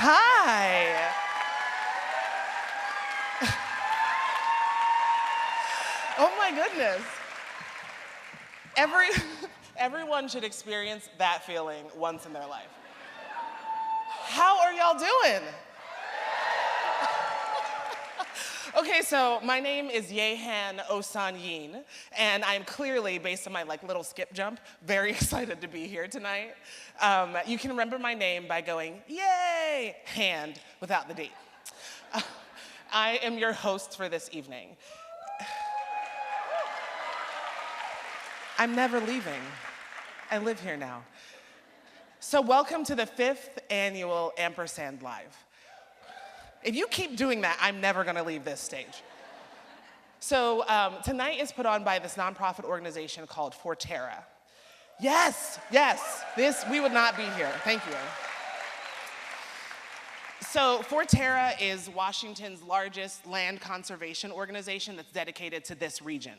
Hi. Oh my goodness. Everyone should experience that feeling once in their life. How are y'all doing? Okay, so my name is Jéhan Òsanyìn, and I'm clearly, based on my little skip jump, very excited to be here tonight. You can remember my name by going, yay, hand, without the D. I am your host for this evening. I'm never leaving. I live here now. So welcome to the 5th annual Ampersand Live. If you keep doing that, I'm never gonna leave this stage. So tonight is put on by this nonprofit organization called Forterra. Yes, we would not be here, thank you. So Forterra is Washington's largest land conservation organization that's dedicated to this region.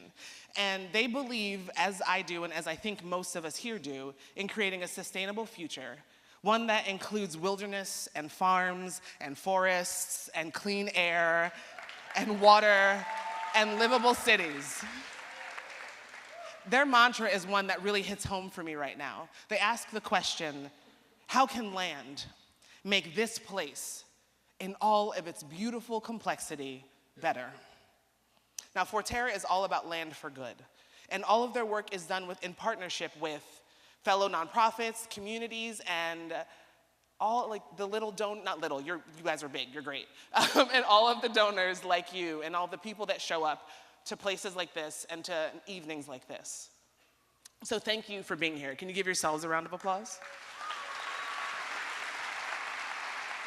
And they believe, as I do and as I think most of us here do, in creating a sustainable future, one that includes wilderness and farms and forests and clean air and water and livable cities. Their mantra is one that really hits home for me right now. They ask the question, how can land make this place, in all of its beautiful complexity, better? Now, Forterra is all about land for good, and all of their work is done in partnership with fellow nonprofits, communities, and all the little not little, you guys are big, you're great, and all of the donors like you, and all the people that show up to places like this and to evenings like this. So thank you for being here. Can you give yourselves a round of applause?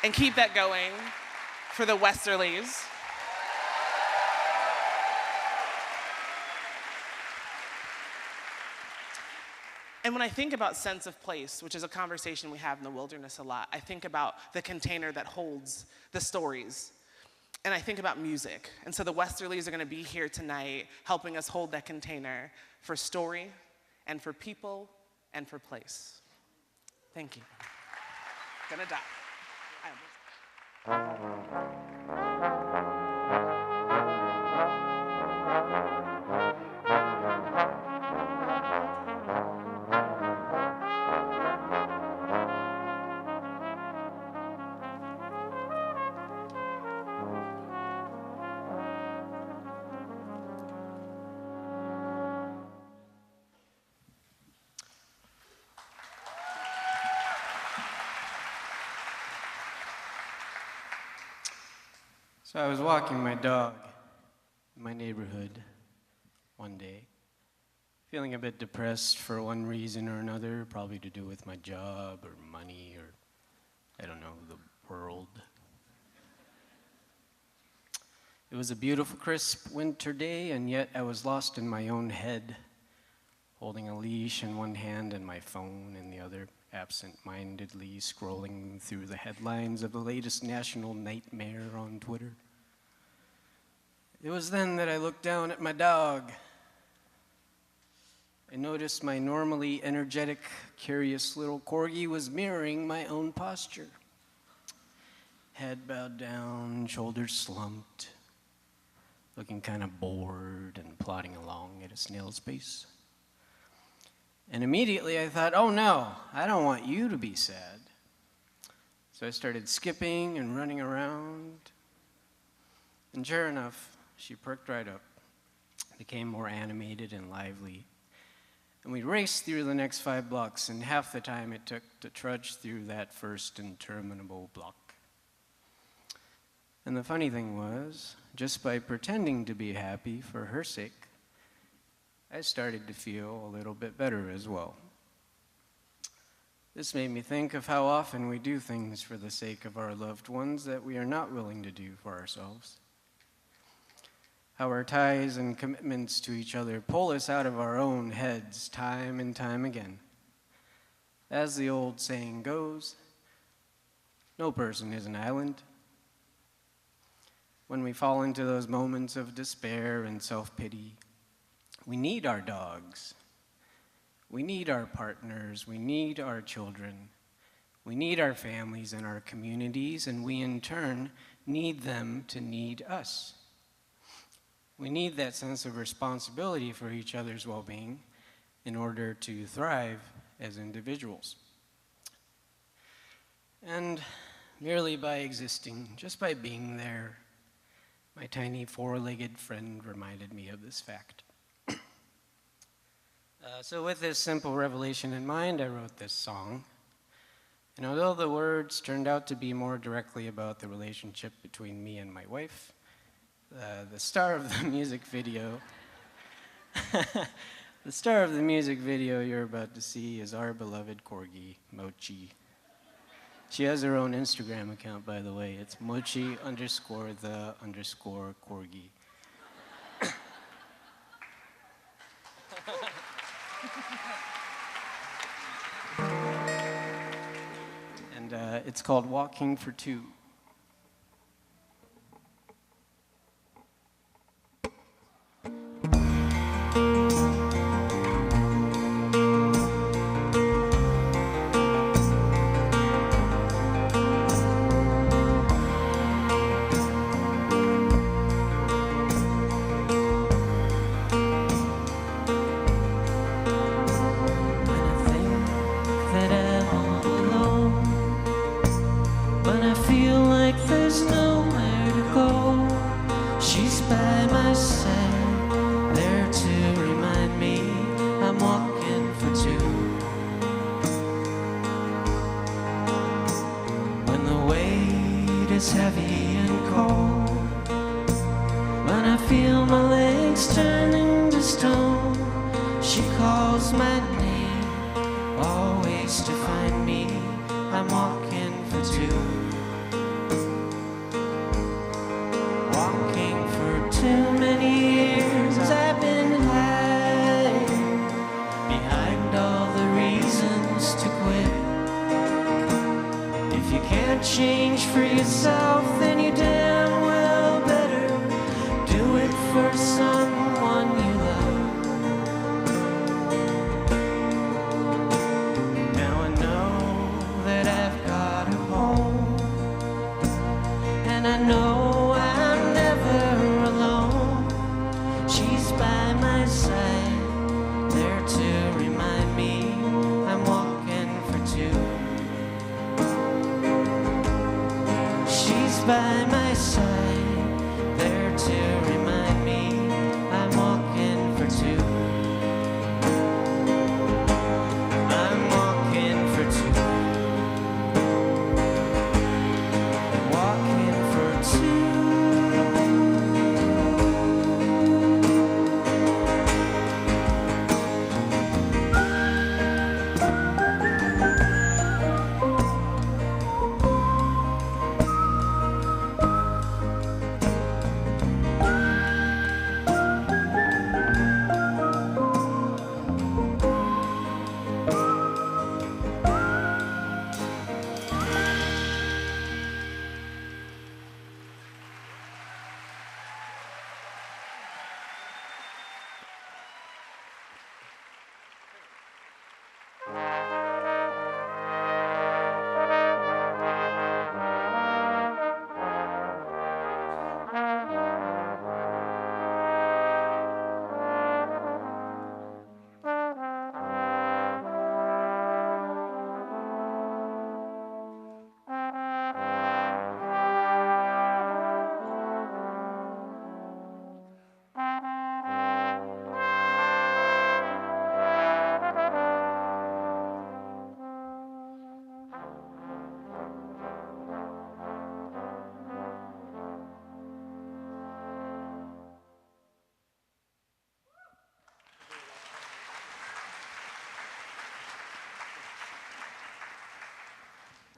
And keep that going for the Westerlies. And when I think about sense of place, which is a conversation we have in the wilderness a lot, I think about the container that holds the stories. And I think about music. And so the Westerlies are gonna be here tonight helping us hold that container for story and for people and for place. Thank you. Gonna die. So I was walking my dog in my neighborhood one day, feeling a bit depressed for one reason or another, probably to do with my job or money or, I don't know, the world. It was a beautiful, crisp winter day, and yet I was lost in my own head, holding a leash in one hand and my phone in the other, absent-mindedly scrolling through the headlines of the latest national nightmare on Twitter. It was then that I looked down at my dog. I noticed my normally energetic, curious little corgi was mirroring my own posture. Head bowed down, shoulders slumped, looking kind of bored and plodding along at a snail's pace. And immediately I thought, oh no, I don't want you to be sad. So I started skipping and running around. And sure enough, she perked right up, became more animated and lively. And we raced through the next 5 blocks in half the time it took to trudge through that first interminable block. And the funny thing was, just by pretending to be happy for her sake, I started to feel a little bit better as well. This made me think of how often we do things for the sake of our loved ones that we are not willing to do for ourselves. How our ties and commitments to each other pull us out of our own heads time and time again. As the old saying goes, no person is an island. When we fall into those moments of despair and self-pity, we need our dogs. We need our partners. We need our children. We need our families and our communities, and we in turn need them to need us. We need that sense of responsibility for each other's well-being in order to thrive as individuals. And merely by existing, just by being there, my tiny four-legged friend reminded me of this fact. So with this simple revelation in mind, I wrote this song. And although the words turned out to be more directly about the relationship between me and my wife, the star of the music video, the star of the music video you're about to see is our beloved corgi, Mochi. She has her own Instagram account, by the way. It's Mochi_the_corgi. And it's called Walking for Two.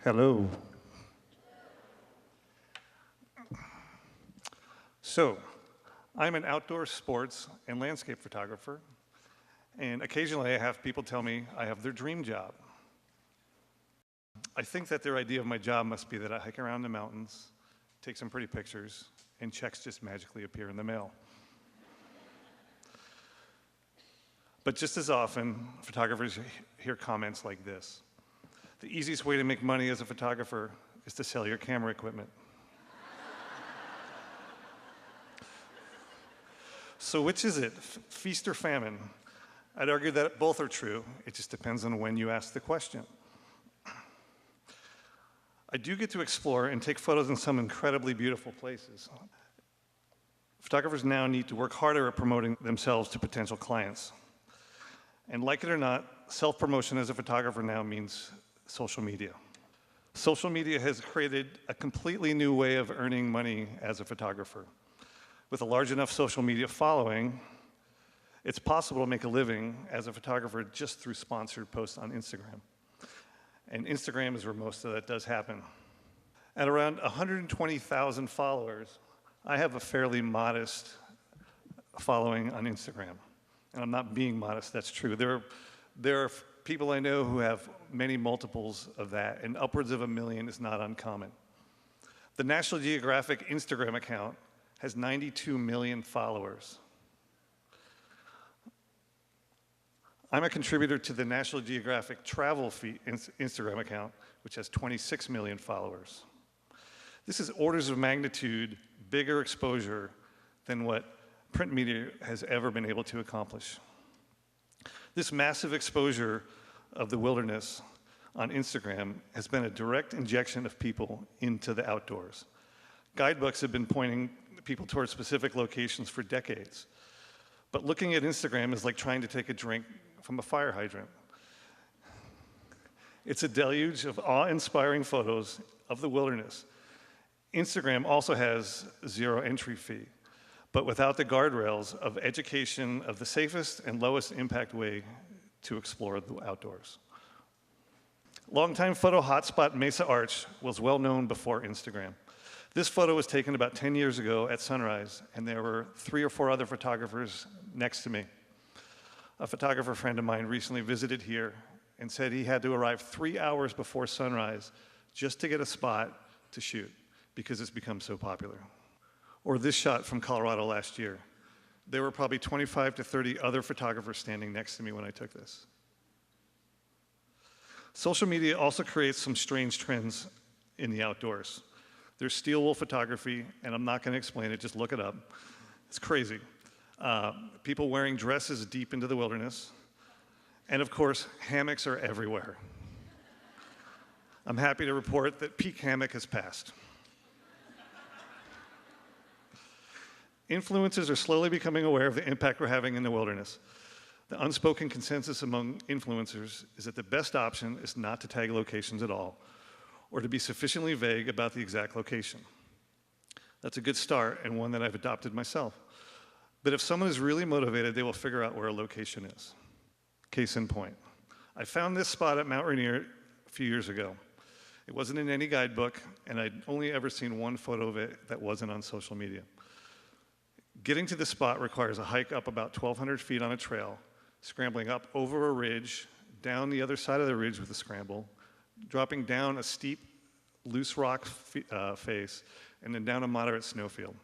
Hello. So, I'm an outdoor sports and landscape photographer, and occasionally I have people tell me I have their dream job. I think that their idea of my job must be that I hike around the mountains, take some pretty pictures, and checks just magically appear in the mail. But just as often, photographers hear comments like this. The easiest way to make money as a photographer is to sell your camera equipment. So which is it, feast or famine? I'd argue that both are true. It just depends on when you ask the question. I do get to explore and take photos in some incredibly beautiful places. Photographers now need to work harder at promoting themselves to potential clients. And like it or not, self-promotion as a photographer now means social media. Social media has created a completely new way of earning money as a photographer. With a large enough social media following, it's possible to make a living as a photographer just through sponsored posts on Instagram. And Instagram is where most of that does happen. At around 120,000 followers, I have a fairly modest following on Instagram. And I'm not being modest, that's true. There are people I know who have many multiples of that, and upwards of 1 million is not uncommon. The National Geographic Instagram account has 92 million followers. I'm a contributor to the National Geographic Travel Instagram account, which has 26 million followers. This is orders of magnitude bigger exposure than what print media has ever been able to accomplish. This massive exposure of the wilderness on Instagram has been a direct injection of people into the outdoors. Guidebooks have been pointing people towards specific locations for decades. But looking at Instagram is like trying to take a drink from a fire hydrant. It's a deluge of awe-inspiring photos of the wilderness. Instagram also has zero entry fee, but without the guardrails of education of the safest and lowest impact way to explore the outdoors. Longtime photo hotspot Mesa Arch was well known before Instagram. This photo was taken about 10 years ago at sunrise, and there were 3 or 4 other photographers next to me. A photographer friend of mine recently visited here and said he had to arrive 3 hours before sunrise just to get a spot to shoot because it's become so popular. Or this shot from Colorado last year. There were probably 25 to 30 other photographers standing next to me when I took this. Social media also creates some strange trends in the outdoors. There's steel wool photography, and I'm not going to explain it, just look it up. It's crazy. People wearing dresses deep into the wilderness. And of course, hammocks are everywhere. I'm happy to report that peak hammock has passed. Influencers are slowly becoming aware of the impact we're having in the wilderness. The unspoken consensus among influencers is that the best option is not to tag locations at all, or to be sufficiently vague about the exact location. That's a good start, and one that I've adopted myself. But if someone is really motivated, they will figure out where a location is. Case in point. I found this spot at Mount Rainier a few years ago. It wasn't in any guidebook, and I'd only ever seen one photo of it that wasn't on social media. Getting to the spot requires a hike up about 1,200 feet on a trail, scrambling up over a ridge, down the other side of the ridge with a scramble, dropping down a steep, loose rock face, and then down a moderate snowfield.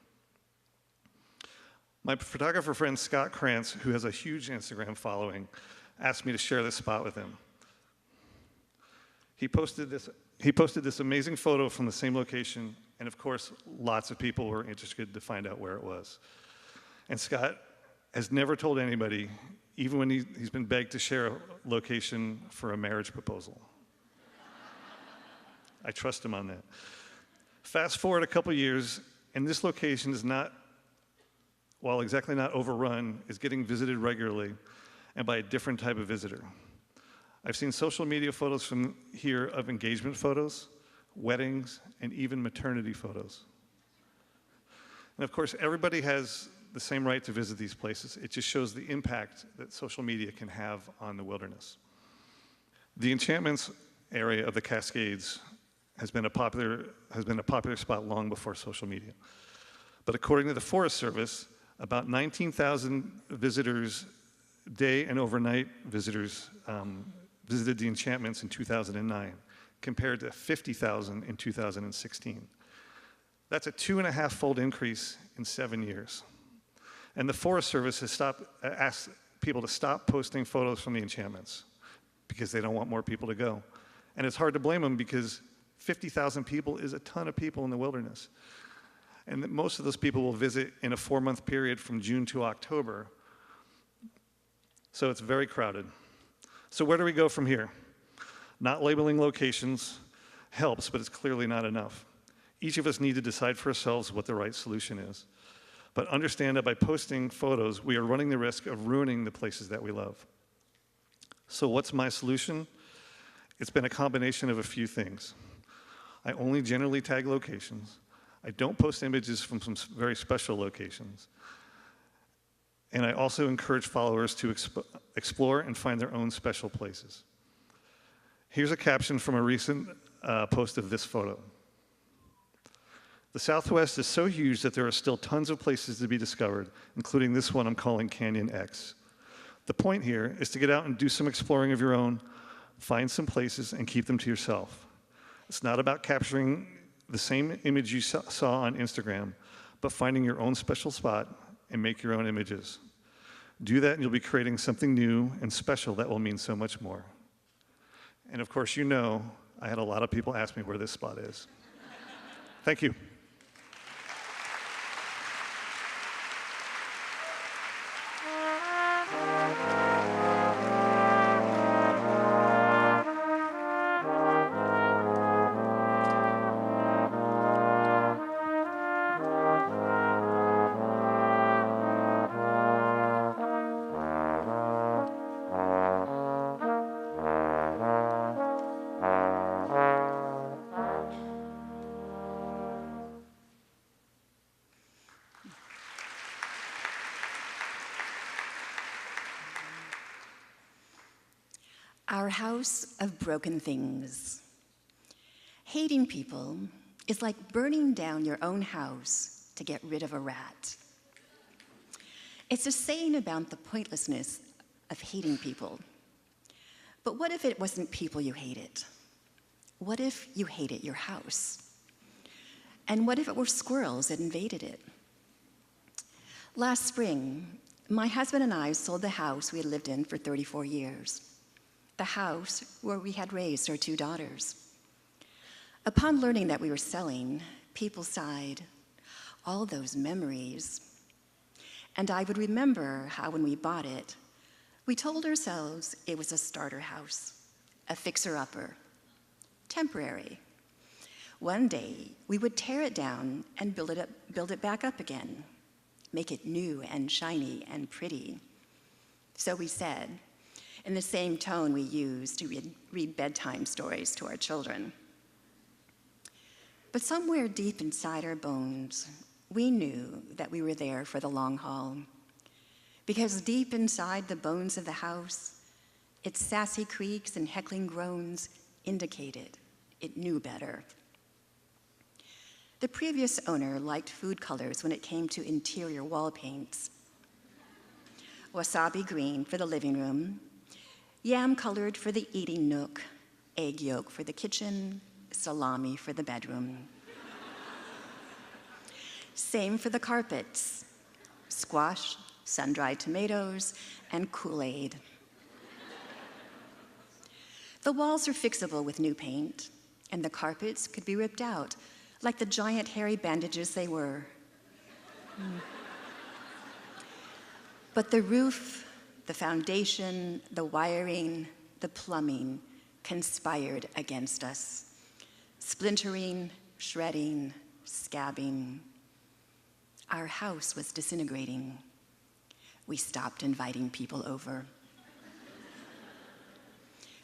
My photographer friend Scott Krantz, who has a huge Instagram following, asked me to share this spot with him. He posted this amazing photo from the same location, and of course, lots of people were interested to find out where it was. And Scott has never told anybody, even when he's been begged to share a location for a marriage proposal. I trust him on that. Fast forward a couple years, and this location is not, while exactly not overrun, is getting visited regularly, and by a different type of visitor. I've seen social media photos from here of engagement photos, weddings, and even maternity photos. And of course, everybody has the same right to visit these places. It just shows the impact that social media can have on the wilderness. The Enchantments area of the Cascades has been a popular spot long before social media. But according to the Forest Service, about 19,000 visitors, day and overnight visitors, visited the Enchantments in 2009, compared to 50,000 in 2016. That's a 2.5-fold increase in 7 years. And the Forest Service has asked people to stop posting photos from the Enchantments because they don't want more people to go. And it's hard to blame them because 50,000 people is a ton of people in the wilderness. And most of those people will visit in a 4-month period from June to October. So it's very crowded. So where do we go from here? Not labeling locations helps, but it's clearly not enough. Each of us need to decide for ourselves what the right solution is. But understand that by posting photos, we are running the risk of ruining the places that we love. So what's my solution? It's been a combination of a few things. I only generally tag locations. I don't post images from some very special locations. And I also encourage followers to explore and find their own special places. Here's a caption from a recent post of this photo. The Southwest is so huge that there are still tons of places to be discovered, including this one I'm calling Canyon X. The point here is to get out and do some exploring of your own, find some places, and keep them to yourself. It's not about capturing the same image you saw on Instagram, but finding your own special spot and make your own images. Do that and you'll be creating something new and special that will mean so much more. And of course, you know, I had a lot of people ask me where this spot is. Thank you. Our house of broken things. Hating people is like burning down your own house to get rid of a rat. It's a saying about the pointlessness of hating people. But what if it wasn't people you hated? What if you hated your house? And what if it were squirrels that invaded it? Last spring, my husband and I sold the house we had lived in for 34 years. The house where we had raised our 2 daughters. Upon learning that we were selling, people sighed, all those memories. And I would remember how when we bought it, we told ourselves it was a starter house, a fixer-upper, temporary. One day, we would tear it down and build it back up again, make it new and shiny and pretty. So we said, in the same tone we use to read bedtime stories to our children. But somewhere deep inside our bones, we knew that we were there for the long haul. Because deep inside the bones of the house, its sassy creaks and heckling groans indicated it knew better. The previous owner liked food colors when it came to interior wall paints. Wasabi green for the living room, yam colored for the eating nook, egg yolk for the kitchen, salami for the bedroom. Same for the carpets, squash, sun-dried tomatoes, and Kool-Aid. The walls are fixable with new paint, and the carpets could be ripped out like the giant hairy bandages they were. But the roof, the foundation, the wiring, the plumbing conspired against us, splintering, shredding, scabbing. Our house was disintegrating. We stopped inviting people over.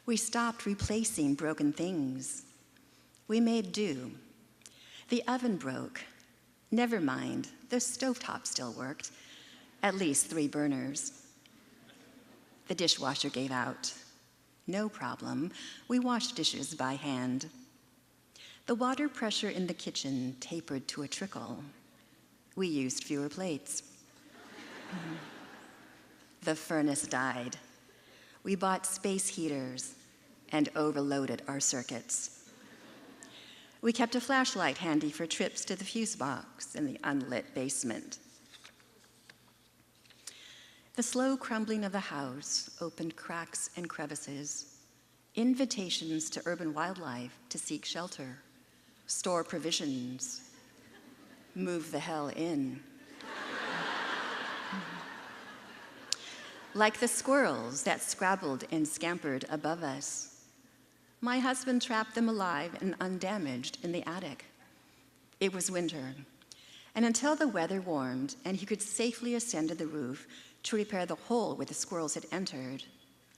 We stopped replacing broken things. We made do. The oven broke. Never mind, the stovetop still worked, at least 3 burners. The dishwasher gave out. No problem, we washed dishes by hand. The water pressure in the kitchen tapered to a trickle. We used fewer plates. The furnace died. We bought space heaters and overloaded our circuits. We kept a flashlight handy for trips to the fuse box in the unlit basement. The slow crumbling of the house opened cracks and crevices, invitations to urban wildlife to seek shelter, store provisions, move the hell in. Like the squirrels that scrabbled and scampered above us, my husband trapped them alive and undamaged in the attic. It was winter, and until the weather warmed and he could safely ascend to the roof to repair the hole where the squirrels had entered,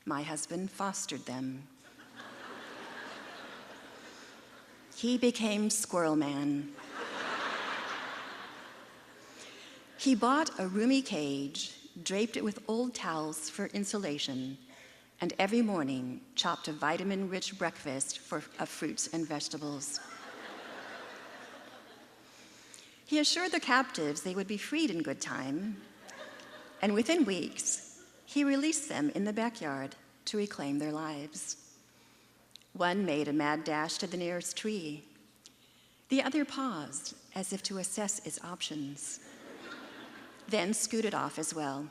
my husband fostered them. He became Squirrel Man. He bought a roomy cage, draped it with old towels for insulation, and every morning chopped a vitamin-rich breakfast of fruits and vegetables. He assured the captives they would be freed in good time, and within weeks, he released them in the backyard to reclaim their lives. One made a mad dash to the nearest tree. The other paused as if to assess its options, then scooted off as well.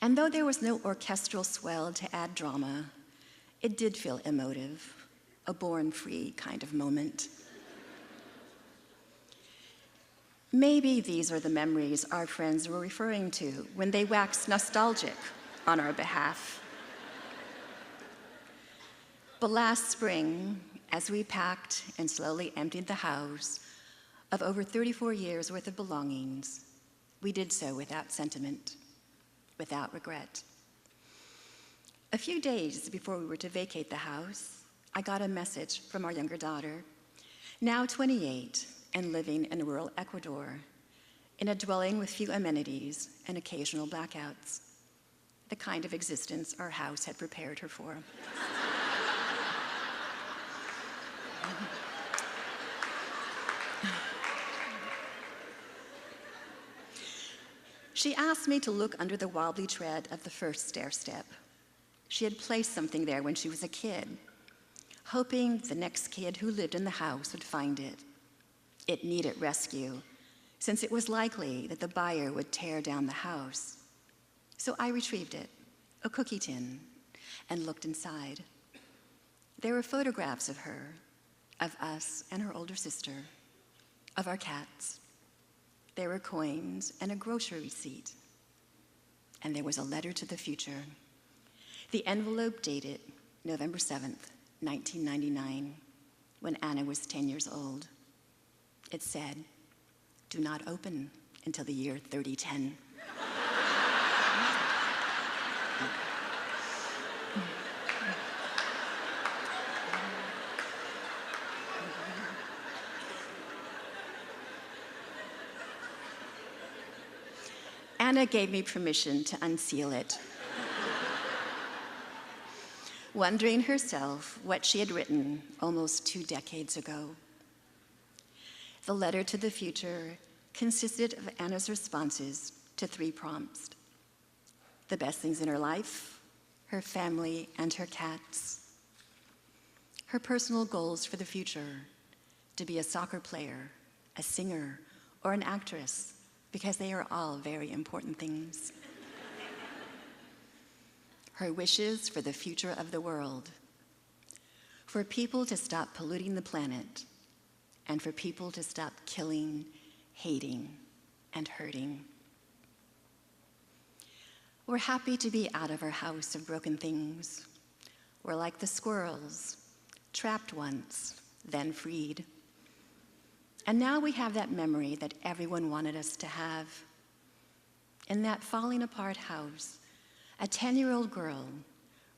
And though there was no orchestral swell to add drama, it did feel emotive, a born-free kind of moment. Maybe these are the memories our friends were referring to when they waxed nostalgic on our behalf. But last spring, as we packed and slowly emptied the house of over 34 years' worth of belongings, we did so without sentiment, without regret. A few days before we were to vacate the house, I got a message from our younger daughter, now 28 and living in rural Ecuador, in a dwelling with few amenities and occasional blackouts, the kind of existence our house had prepared her for. She asked me to look under the wobbly tread of the first stair step. She had placed something there when she was a kid, hoping the next kid who lived in the house would find it. It needed rescue, since it was likely that the buyer would tear down the house. So I retrieved it, a cookie tin, and looked inside. There were photographs of her, of us and her older sister, of our cats. There were coins and a grocery receipt. And there was a letter to the future. The envelope dated November 7th, 1999, when Anna was 10 years old. It said, "Do not open until the year 3010. Anna gave me permission to unseal it, wondering herself what she had written almost 2 decades ago. The letter to the future consisted of Anna's responses to 3 prompts: the best things in her life, her family, and her cats. Her personal goals for the future: to be a soccer player, a singer, or an actress, because they are all very important things. Her wishes for the future of the world: for people to stop polluting the planet, and for people to stop killing, hating, and hurting. We're happy to be out of our house of broken things. We're like the squirrels, trapped once, then freed. And now we have that memory that everyone wanted us to have. In that falling apart house, a 10-year-old girl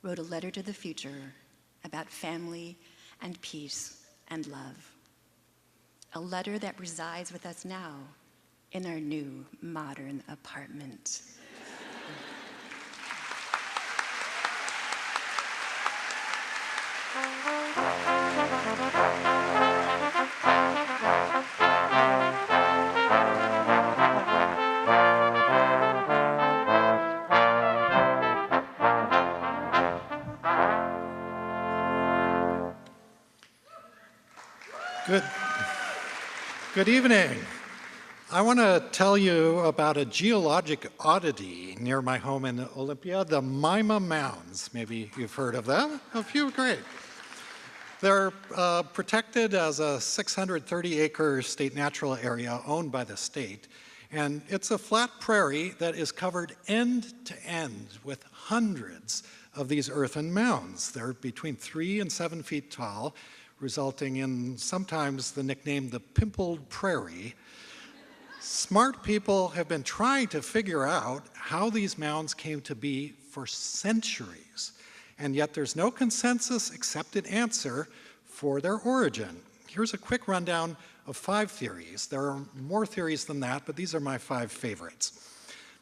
wrote a letter to the future about family and peace and love. A letter that resides with us now in our new modern apartment. Good evening. I want to tell you about a geologic oddity near my home in Olympia, the Maima Mounds. Maybe you've heard of them? A few, great. They're protected as a 630-acre state natural area owned by the state. And it's a flat prairie that is covered end to end with hundreds of these earthen mounds. They're between 3 and 7 feet tall, resulting in sometimes the nickname the pimpled prairie. Smart people have been trying to figure out how these mounds came to be for centuries, and yet there's no consensus accepted answer for their origin. Here's a quick rundown of 5 theories. There are more theories than that, but these are my 5 favorites.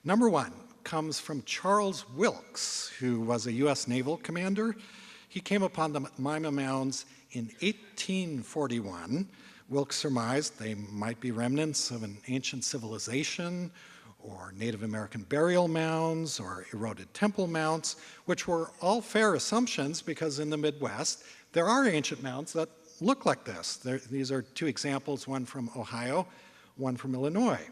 Number 1 comes from Charles Wilkes, who was a US naval commander. He came upon the Maima Mounds in 1841. Wilkes surmised they might be remnants of an ancient civilization, or Native American burial mounds, or eroded temple mounds, which were all fair assumptions because in the Midwest, there are ancient mounds that look like this. These are 2 examples, one from Ohio, one from Illinois.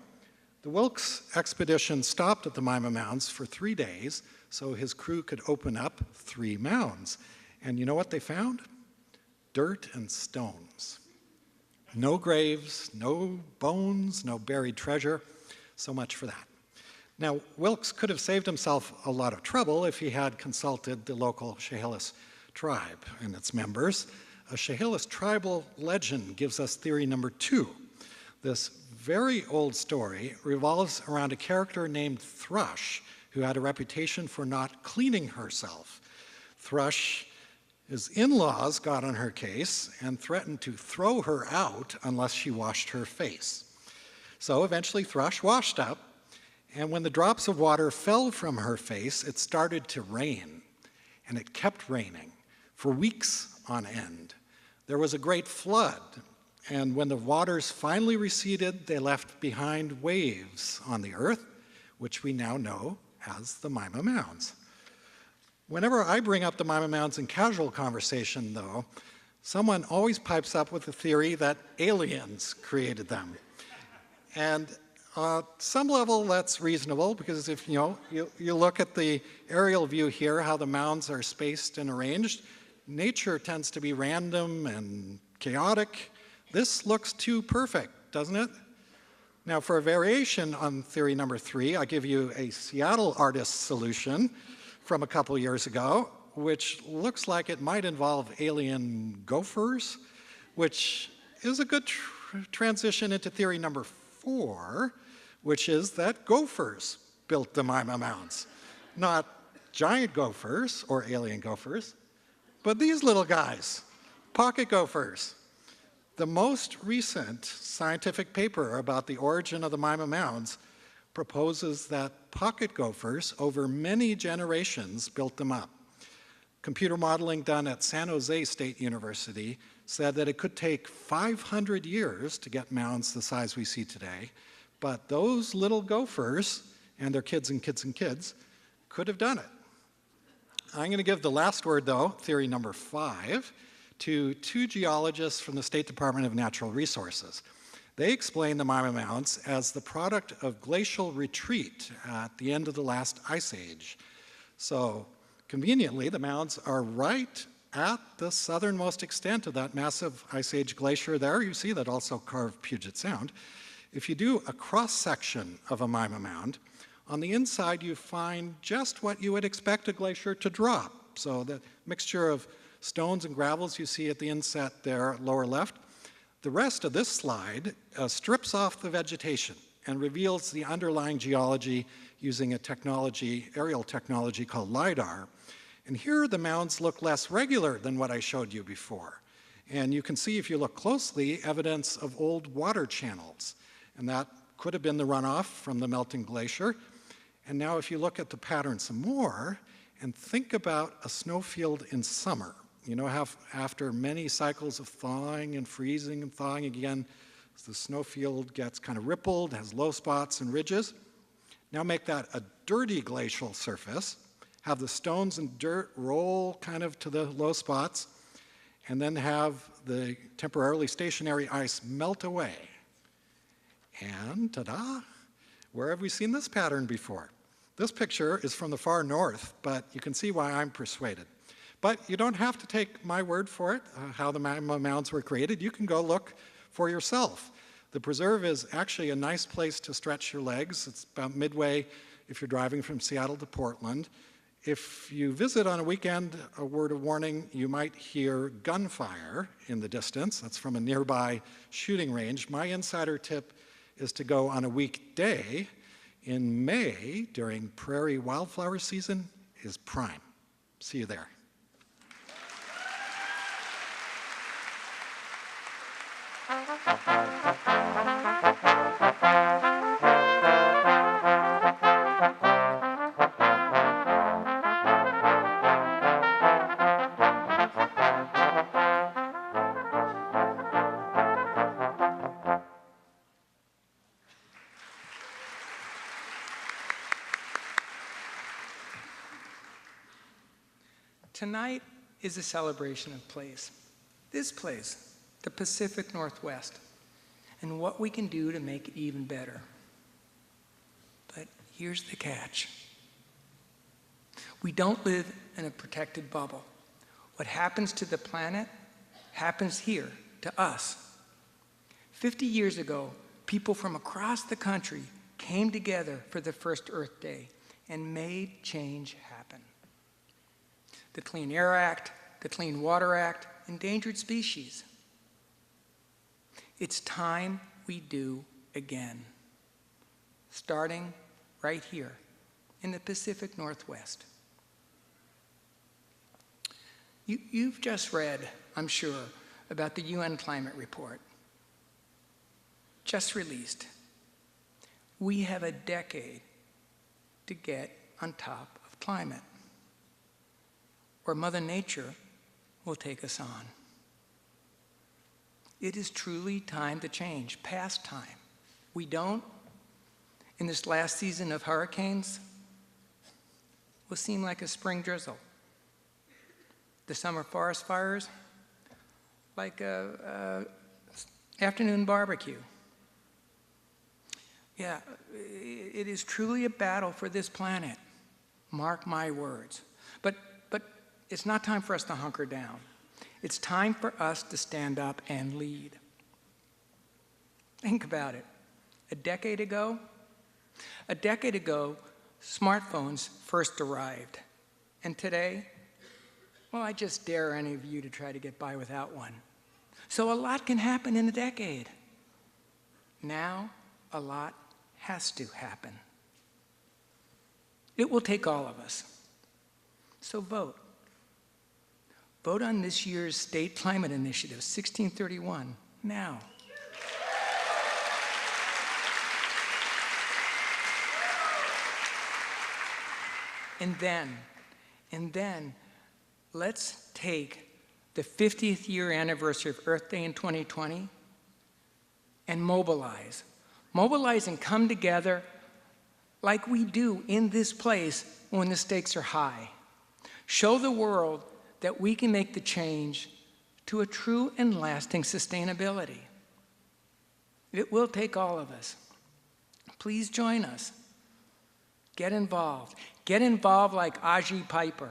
The Wilkes expedition stopped at the Maima Mounds for 3 days so his crew could open up 3 mounds. And you know what they found? Dirt and stones. No graves, no bones, no buried treasure. So much for that. Now, Wilkes could have saved himself a lot of trouble if he had consulted the local Chehalis tribe and its members. A Chehalis tribal legend gives us theory number 2. This very old story revolves around a character named Thrush, who had a reputation for not cleaning herself. His in-laws got on her case and threatened to throw her out unless she washed her face. So eventually Thrush washed up, and when the drops of water fell from her face, it started to rain, and it kept raining for weeks on end. There was a great flood, and when the waters finally receded, they left behind waves on the earth, which we now know as the Maima Mounds. Whenever I bring up the Maima Mounds in casual conversation, though, someone always pipes up with the theory that aliens created them. And on some level, that's reasonable, because if you look at the aerial view here, how the mounds are spaced and arranged, nature tends to be random and chaotic. This looks too perfect, doesn't it? Now, for a variation on theory number 3, I'll give you a Seattle artist's solution from a couple years ago, which looks like it might involve alien gophers, which is a good transition into theory number 4, which is that gophers built the Maima Mounds. Not giant gophers or alien gophers, but these little guys, pocket gophers. The most recent scientific paper about the origin of the Maima Mounds proposes that pocket gophers over many generations built them up. Computer modeling done at San Jose State University said that it could take 500 years to get mounds the size we see today, but those little gophers and their kids and kids and kids could have done it. I'm going to give the last word, though, theory number 5, to 2 geologists from the State Department of Natural Resources. They explain the Maima Mounds as the product of glacial retreat at the end of the last ice age. So conveniently, the mounds are right at the southernmost extent of that massive ice age glacier there. You see that also carved Puget Sound. If you do a cross-section of a Maima Mound, on the inside you find just what you would expect a glacier to drop. So the mixture of stones and gravels you see at the inset there, lower left. The rest of this slide strips off the vegetation and reveals the underlying geology using a technology, aerial technology called LIDAR. And here the mounds look less regular than what I showed you before. And you can see, if you look closely, evidence of old water channels. And that could have been the runoff from the melting glacier. And now if you look at the pattern some more and think about a snowfield in summer, you know how after many cycles of thawing and freezing and thawing again, the snowfield gets kind of rippled, has low spots and ridges. Now make that a dirty glacial surface, have the stones and dirt roll kind of to the low spots, and then have the temporarily stationary ice melt away. And ta-da, where have we seen this pattern before? This picture is from the far north, but you can see why I'm persuaded. But you don't have to take my word for it, how the magma mounds were created. You can go look for yourself. The preserve is actually a nice place to stretch your legs. It's about midway if you're driving from Seattle to Portland. If you visit on a weekend, a word of warning, you might hear gunfire in the distance. That's from a nearby shooting range. My insider tip is to go on a weekday. In May, during prairie wildflower season, is prime. See you there. Tonight is a celebration of place. This place, the Pacific Northwest, and what we can do to make it even better. But here's the catch. We don't live in a protected bubble. What happens to the planet happens here, to us. 50 years ago, people from across the country came together for the first Earth Day and made change happen. The Clean Air Act, the Clean Water Act, endangered species. It's time we do again, starting right here in the Pacific Northwest. You've just read, I'm sure, about the UN climate report, just released. We have a decade to get on top of climate, or Mother Nature will take us on. It is truly time to change, past time. We don't, in this last season of hurricanes, will seem like a spring drizzle. The summer forest fires, like a afternoon barbecue. Yeah, it is truly a battle for this planet. Mark my words. But it's not time for us to hunker down. It's time for us to stand up and lead. Think about it. A decade ago, smartphones first arrived. And today, well, I just dare any of you to try to get by without one. So a lot can happen in a decade. Now, a lot has to happen. It will take all of us. So vote. Vote on this year's State Climate Initiative, 1631, now. And then, let's take the 50th year anniversary of Earth Day in 2020 and mobilize. Mobilize and come together like we do in this place when the stakes are high. Show the world that we can make the change to a true and lasting sustainability. It will take all of us. Please join us. Get involved. Get involved like Aji Piper,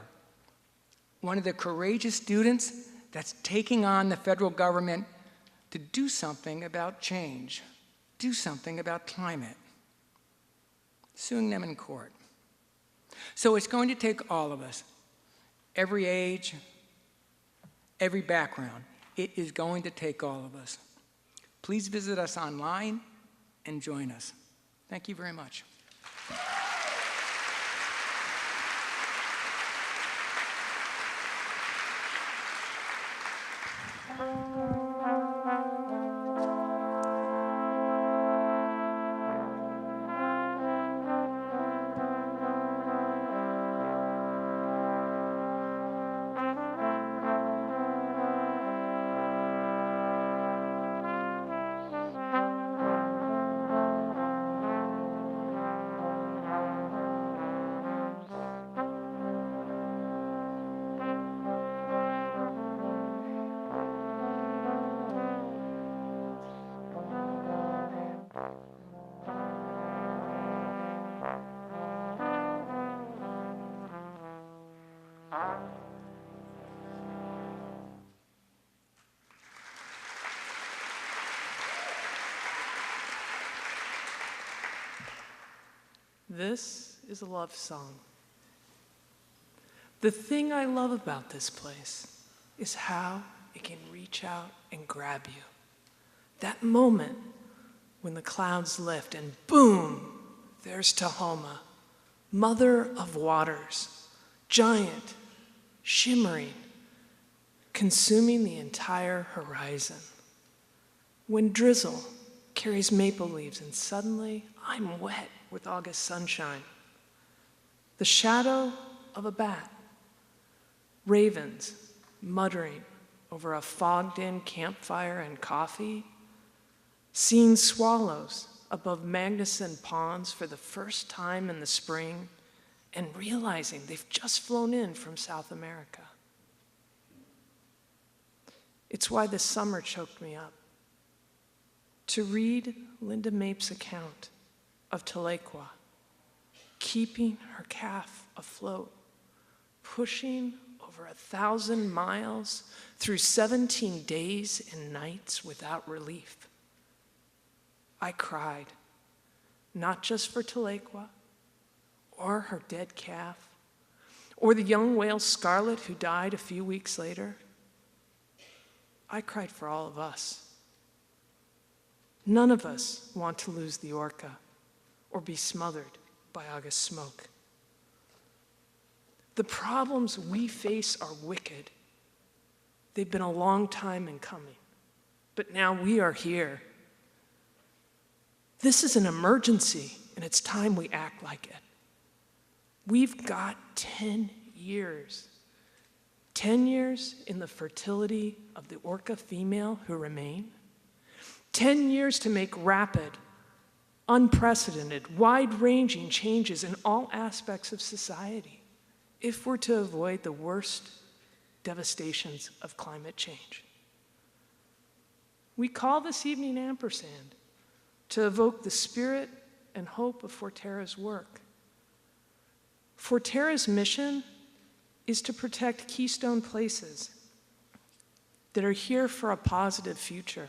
one of the courageous students that's taking on the federal government to do something about change, do something about climate, suing them in court. So it's going to take all of us, every age, every background. It is going to take all of us. Please visit us online and join us. Thank you very much. This is a love song. The thing I love about this place is how it can reach out and grab you. That moment when the clouds lift and boom, there's Tahoma, mother of waters, giant, shimmering, consuming the entire horizon. When drizzle carries maple leaves and suddenly I'm wet with August sunshine. The shadow of a bat, ravens muttering over a fogged-in campfire and coffee, seeing swallows above Magnuson ponds for the first time in the spring and realizing they've just flown in from South America. It's why the summer choked me up. To read Linda Mapes' account of Tahlequah, keeping her calf afloat, pushing over 1,000 miles through 17 days and nights without relief. I cried, not just for Tahlequah, or her dead calf, or the young whale Scarlet who died a few weeks later. I cried for all of us. None of us want to lose the orca or be smothered by August smoke. The problems we face are wicked. They've been a long time in coming, but now we are here. This is an emergency, and it's time we act like it. We've got 10 years. 10 years in the fertility of the orca female who remain. 10 years to make rapid, unprecedented, wide-ranging changes in all aspects of society if we're to avoid the worst devastations of climate change. We call this evening Ampersand to evoke the spirit and hope of Forterra's work. Forterra's mission is to protect keystone places that are here for a positive future,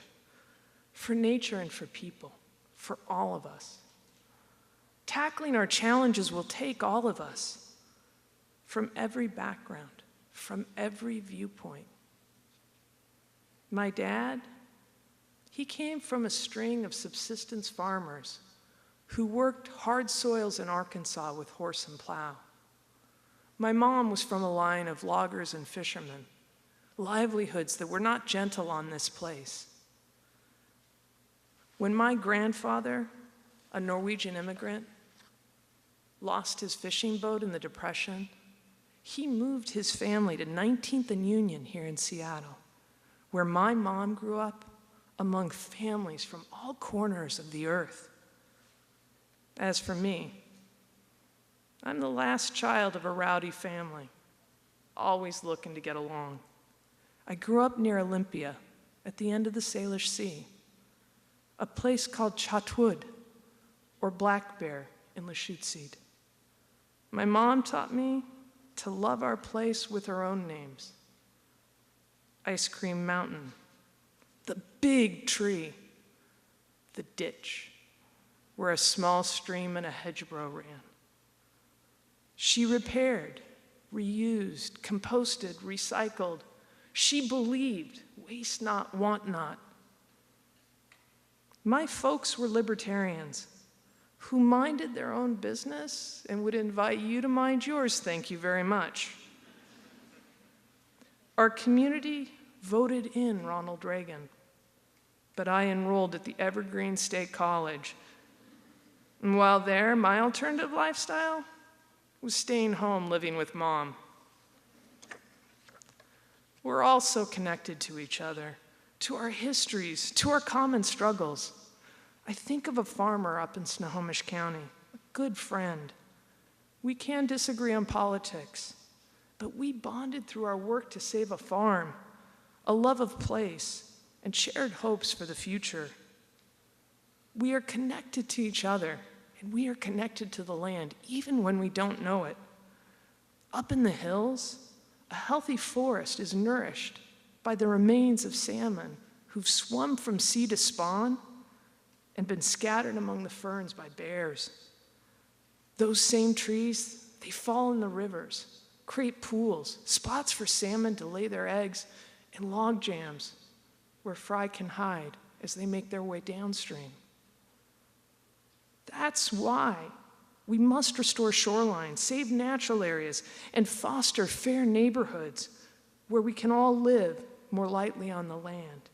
for nature and for people, for all of us. Tackling our challenges will take all of us from every background, from every viewpoint. My dad, he came from a string of subsistence farmers who worked hard soils in Arkansas with horse and plow. My mom was from a line of loggers and fishermen, livelihoods that were not gentle on this place. When my grandfather, a Norwegian immigrant, lost his fishing boat in the Depression, he moved his family to 19th and Union here in Seattle, where my mom grew up among families from all corners of the earth. As for me, I'm the last child of a rowdy family, always looking to get along. I grew up near Olympia, at the end of the Salish Sea, a place called Chatwood, or Black Bear in Lachute. My mom taught me to love our place with our own names. Ice Cream Mountain, the big tree, the ditch, where a small stream and a hedgerow ran. She repaired, reused, composted, recycled. She believed, waste not, want not. My folks were libertarians who minded their own business and would invite you to mind yours, thank you very much. Our community voted in Ronald Reagan, but I enrolled at the Evergreen State College. And while there, my alternative lifestyle was staying home living with mom. We're all so connected to each other, to our histories, to our common struggles. I think of a farmer up in Snohomish County, a good friend. We can disagree on politics, but we bonded through our work to save a farm, a love of place, and shared hopes for the future. We are connected to each other, and we are connected to the land, even when we don't know it. Up in the hills, a healthy forest is nourished by the remains of salmon who've swum from sea to spawn and been scattered among the ferns by bears. Those same trees, they fall in the rivers, create pools, spots for salmon to lay their eggs, and log jams where fry can hide as they make their way downstream. That's why we must restore shorelines, save natural areas, and foster fair neighborhoods where we can all live more lightly on the land.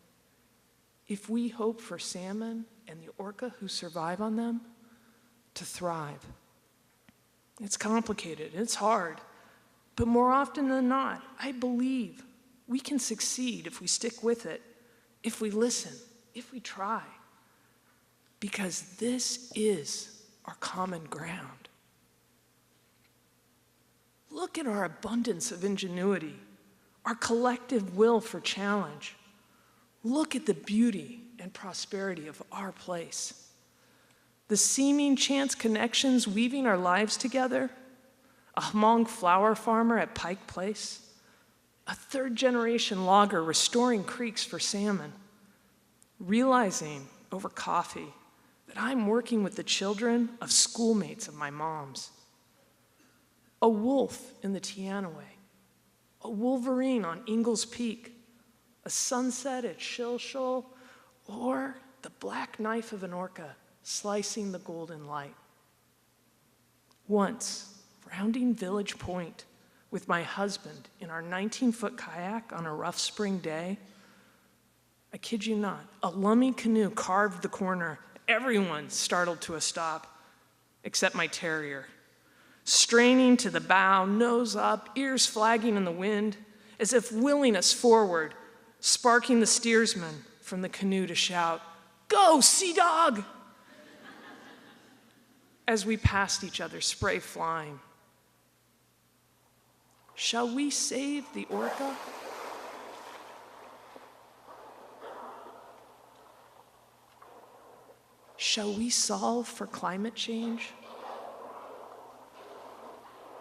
If we hope for salmon and the orca who survive on them to thrive. It's complicated, it's hard, but more often than not, I believe we can succeed if we stick with it, if we listen, if we try, because this is our common ground. Look at our abundance of ingenuity, our collective will for challenge. Look at the beauty and prosperity of our place. The seeming chance connections weaving our lives together, a Hmong flower farmer at Pike Place, a third-generation logger restoring creeks for salmon, realizing over coffee that I'm working with the children of schoolmates of my mom's, a wolf in the Teanaway, a wolverine on Ingalls Peak, a sunset at Shil Shul, or the black knife of an orca slicing the golden light. Once, rounding Village Point with my husband in our 19-foot kayak on a rough spring day, I kid you not, a lummy canoe carved the corner. Everyone startled to a stop, except my terrier. Straining to the bow, nose up, ears flagging in the wind, as if willing us forward, sparking the steersman from the canoe to shout, "Go, sea dog!" as we passed each other, spray flying. Shall we save the orca? Shall we solve for climate change?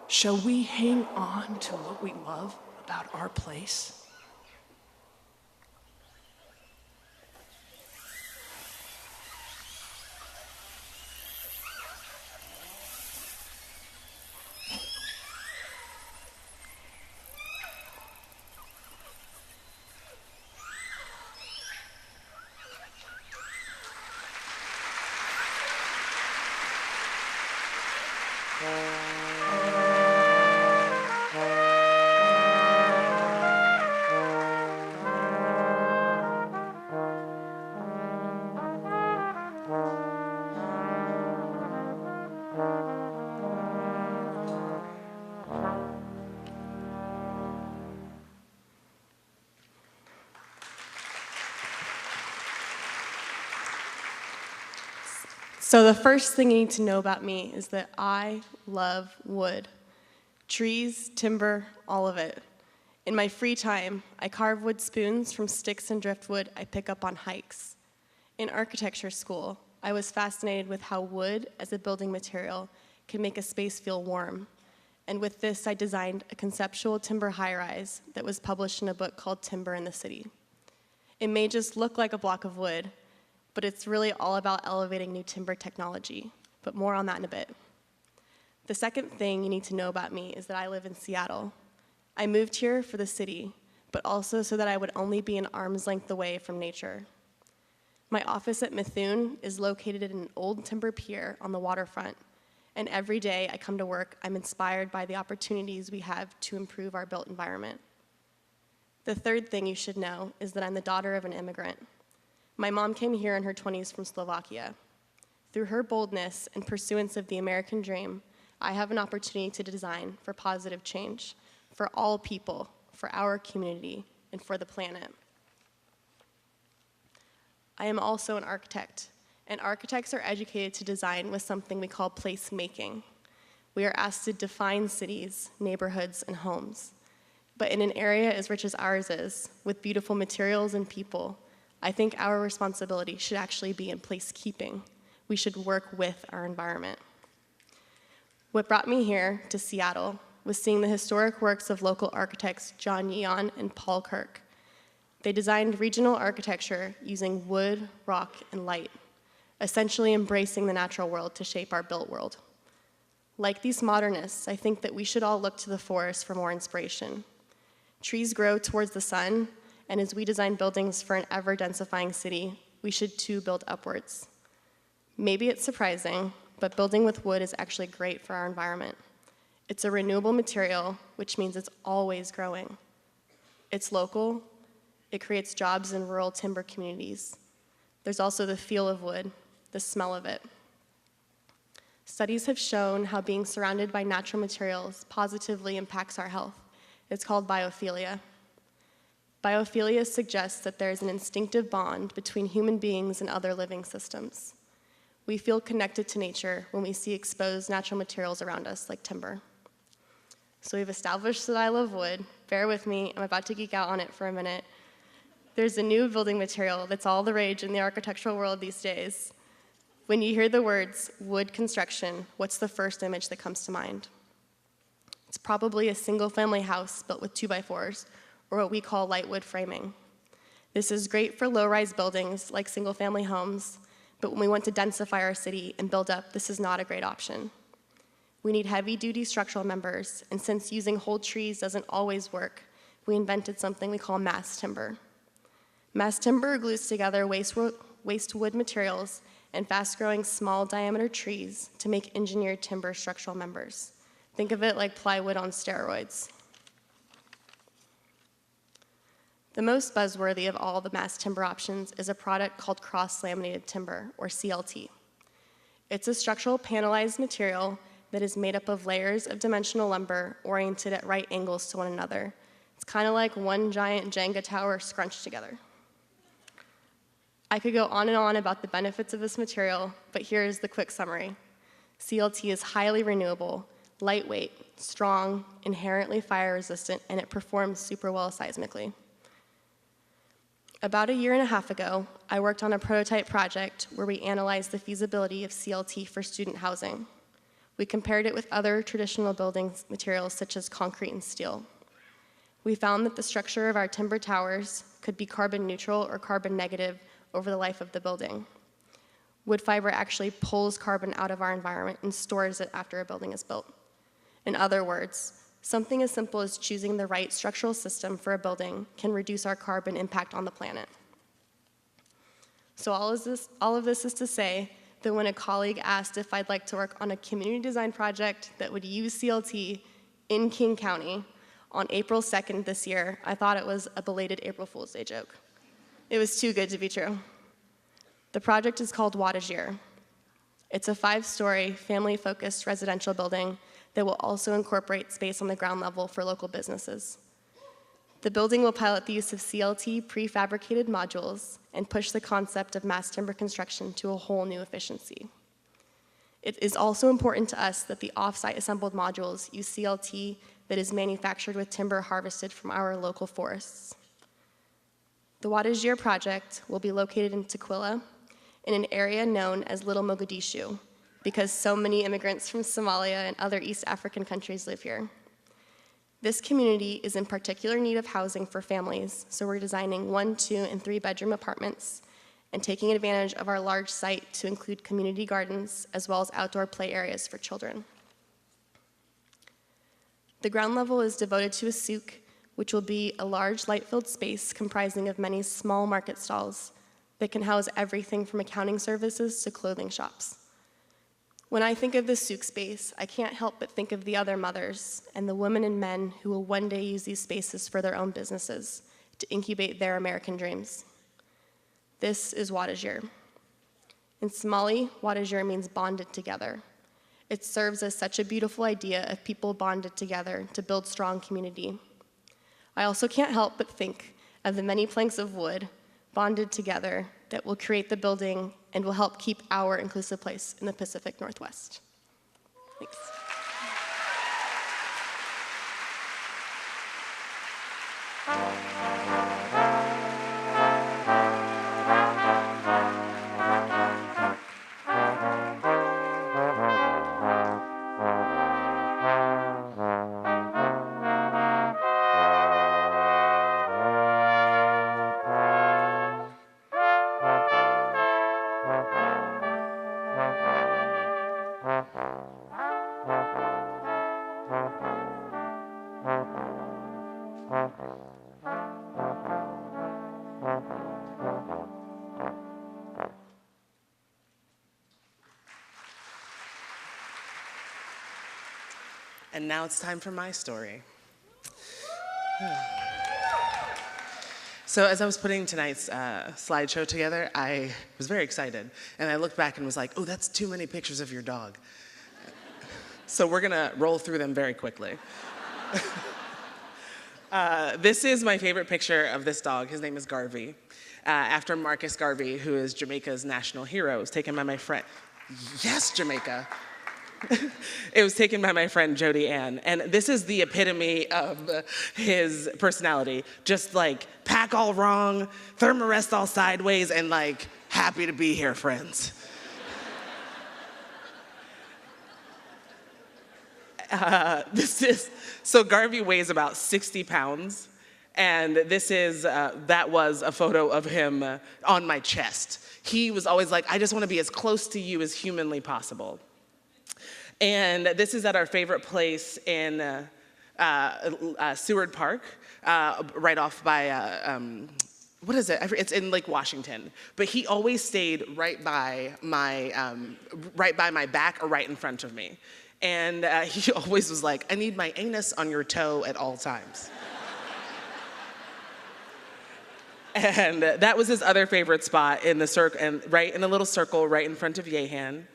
Shall we hang on to what we love about our place? So the first thing you need to know about me is that I love wood. Trees, timber, all of it. In my free time, I carve wood spoons from sticks and driftwood I pick up on hikes. In architecture school, I was fascinated with how wood as a building material can make a space feel warm. And with this, I designed a conceptual timber high-rise that was published in a book called Timber in the City. It may just look like a block of wood, but it's really all about elevating new timber technology, but more on that in a bit. The second thing you need to know about me is that I live in Seattle. I moved here for the city, but also so that I would only be an arm's length away from nature. My office at Mithun is located in an old timber pier on the waterfront, and every day I come to work, I'm inspired by the opportunities we have to improve our built environment. The third thing you should know is that I'm the daughter of an immigrant. My mom came here in her 20s from Slovakia. Through her boldness and pursuance of the American dream, I have an opportunity to design for positive change, for all people, for our community, and for the planet. I am also an architect, and architects are educated to design with something we call place-making. We are asked to define cities, neighborhoods, and homes. But in an area as rich as ours is, with beautiful materials and people, I think our responsibility should actually be in placekeeping. We should work with our environment. What brought me here to Seattle was seeing the historic works of local architects John Yeon and Paul Kirk. They designed regional architecture using wood, rock, and light, essentially embracing the natural world to shape our built world. Like these modernists, I think that we should all look to the forest for more inspiration. Trees grow towards the sun, and as we design buildings for an ever-densifying city, we should too build upwards. Maybe it's surprising, but building with wood is actually great for our environment. It's a renewable material, which means it's always growing. It's local. It creates jobs in rural timber communities. There's also the feel of wood, the smell of it. Studies have shown how being surrounded by natural materials positively impacts our health. It's called biophilia. Biophilia suggests that there is an instinctive bond between human beings and other living systems. We feel connected to nature when we see exposed natural materials around us, like timber. So we've established that I love wood. Bear with me, I'm about to geek out on it for a minute. There's a new building material that's all the rage in the architectural world these days. When you hear the words wood construction, what's the first image that comes to mind? It's probably a single-family house built with 2x4s, or what we call light wood framing. This is great for low-rise buildings like single-family homes, but when we want to densify our city and build up, this is not a great option. We need heavy-duty structural members, and since using whole trees doesn't always work, we invented something we call mass timber. Mass timber glues together waste wood materials and fast-growing small-diameter trees to make engineered timber structural members. Think of it like plywood on steroids. The most buzzworthy of all the mass timber options is a product called cross-laminated timber, or CLT. It's a structural panelized material that is made up of layers of dimensional lumber oriented at right angles to one another. It's kind of like one giant Jenga tower scrunched together. I could go on and on about the benefits of this material, but here's the quick summary. CLT is highly renewable, lightweight, strong, inherently fire-resistant, and it performs super well seismically. About a year and a half ago, I worked on a prototype project where we analyzed the feasibility of CLT for student housing. We compared it with other traditional building materials such as concrete and steel. We found that the structure of our timber towers could be carbon neutral or carbon negative over the life of the building. Wood fiber actually pulls carbon out of our environment and stores it after a building is built. In other words, something as simple as choosing the right structural system for a building can reduce our carbon impact on the planet. So all of this is to say that when a colleague asked if I'd like to work on a community design project that would use CLT in King County on April 2nd this year, I thought it was a belated April Fool's Day joke. It was too good to be true. The project is called Wattajir. It's a 5-story, family-focused residential building that will also incorporate space on the ground level for local businesses. The building will pilot the use of CLT prefabricated modules and push the concept of mass timber construction to a whole new efficiency. It is also important to us that the off-site assembled modules use CLT that is manufactured with timber harvested from our local forests. The Wattajir project will be located in Tukwila, in an area known as Little Mogadishu, because so many immigrants from Somalia and other East African countries live here. This community is in particular need of housing for families, so we're designing 1, 2, and 3-bedroom apartments and taking advantage of our large site to include community gardens as well as outdoor play areas for children. The ground level is devoted to a souk, which will be a large light-filled space comprising of many small market stalls that can house everything from accounting services to clothing shops. When I think of this souk space, I can't help but think of the other mothers and the women and men who will one day use these spaces for their own businesses to incubate their American dreams. This is Wattajir. In Somali, Wattajir means bonded together. It serves as such a beautiful idea of people bonded together to build strong community. I also can't help but think of the many planks of wood bonded together that will create the building and will help keep our inclusive place in the Pacific Northwest. Thanks. And now it's time for my story. So as I was putting tonight's slideshow together, I was very excited. And I looked back and was like, oh, that's too many pictures of your dog. So we're gonna roll through them very quickly. This is my favorite picture of this dog. His name is Garvey, after Marcus Garvey, who is Jamaica's national hero. It was taken by my friend. Yes, Jamaica. It was taken by my friend Jody Ann. And this is the epitome of his personality. Just like pack all wrong, thermarest all sideways, and like happy to be here, friends. So Garvey weighs about 60 pounds. And that was a photo of him on my chest. He was always like, I just want to be as close to you as humanly possible. And this is at our favorite place in Seward Park, right off by, what is it? It's in Lake Washington. But he always stayed right by my back or right in front of me. And he always was like, I need my anus on your toe at all times. And that was his other favorite spot in the circle, and right in a little circle right in front of Jéhan.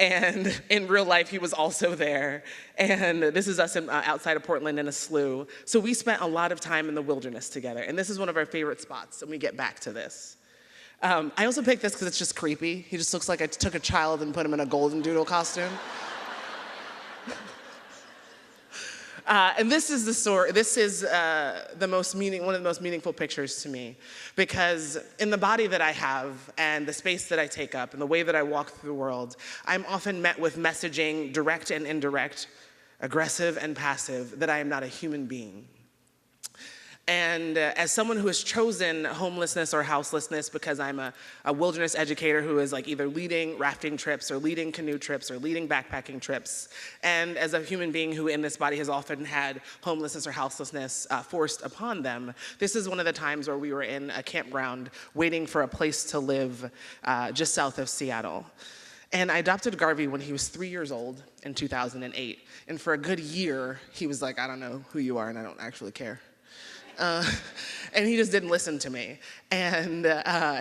And in real life, he was also there. And this is us outside of Portland in a slough. So we spent a lot of time in the wilderness together. And this is one of our favorite spots, and we get back to this. I also picked this because it's just creepy. He just looks like I took a child and put him in a golden doodle costume. And this is the story. This is one of the most meaningful pictures to me, because in the body that I have and the space that I take up and the way that I walk through the world, I'm often met with messaging, direct and indirect, aggressive and passive, that I am not a human being. And as someone who has chosen homelessness or houselessness because I'm a wilderness educator who is like either leading rafting trips or leading canoe trips or leading backpacking trips, and as a human being who in this body has often had homelessness or houselessness forced upon them, this is one of the times where we were in a campground waiting for a place to live just south of Seattle. And I adopted Garvey when he was 3 years old in 2008. And for a good year, he was like, I don't know who you are and I don't actually care. And he just didn't listen to me. And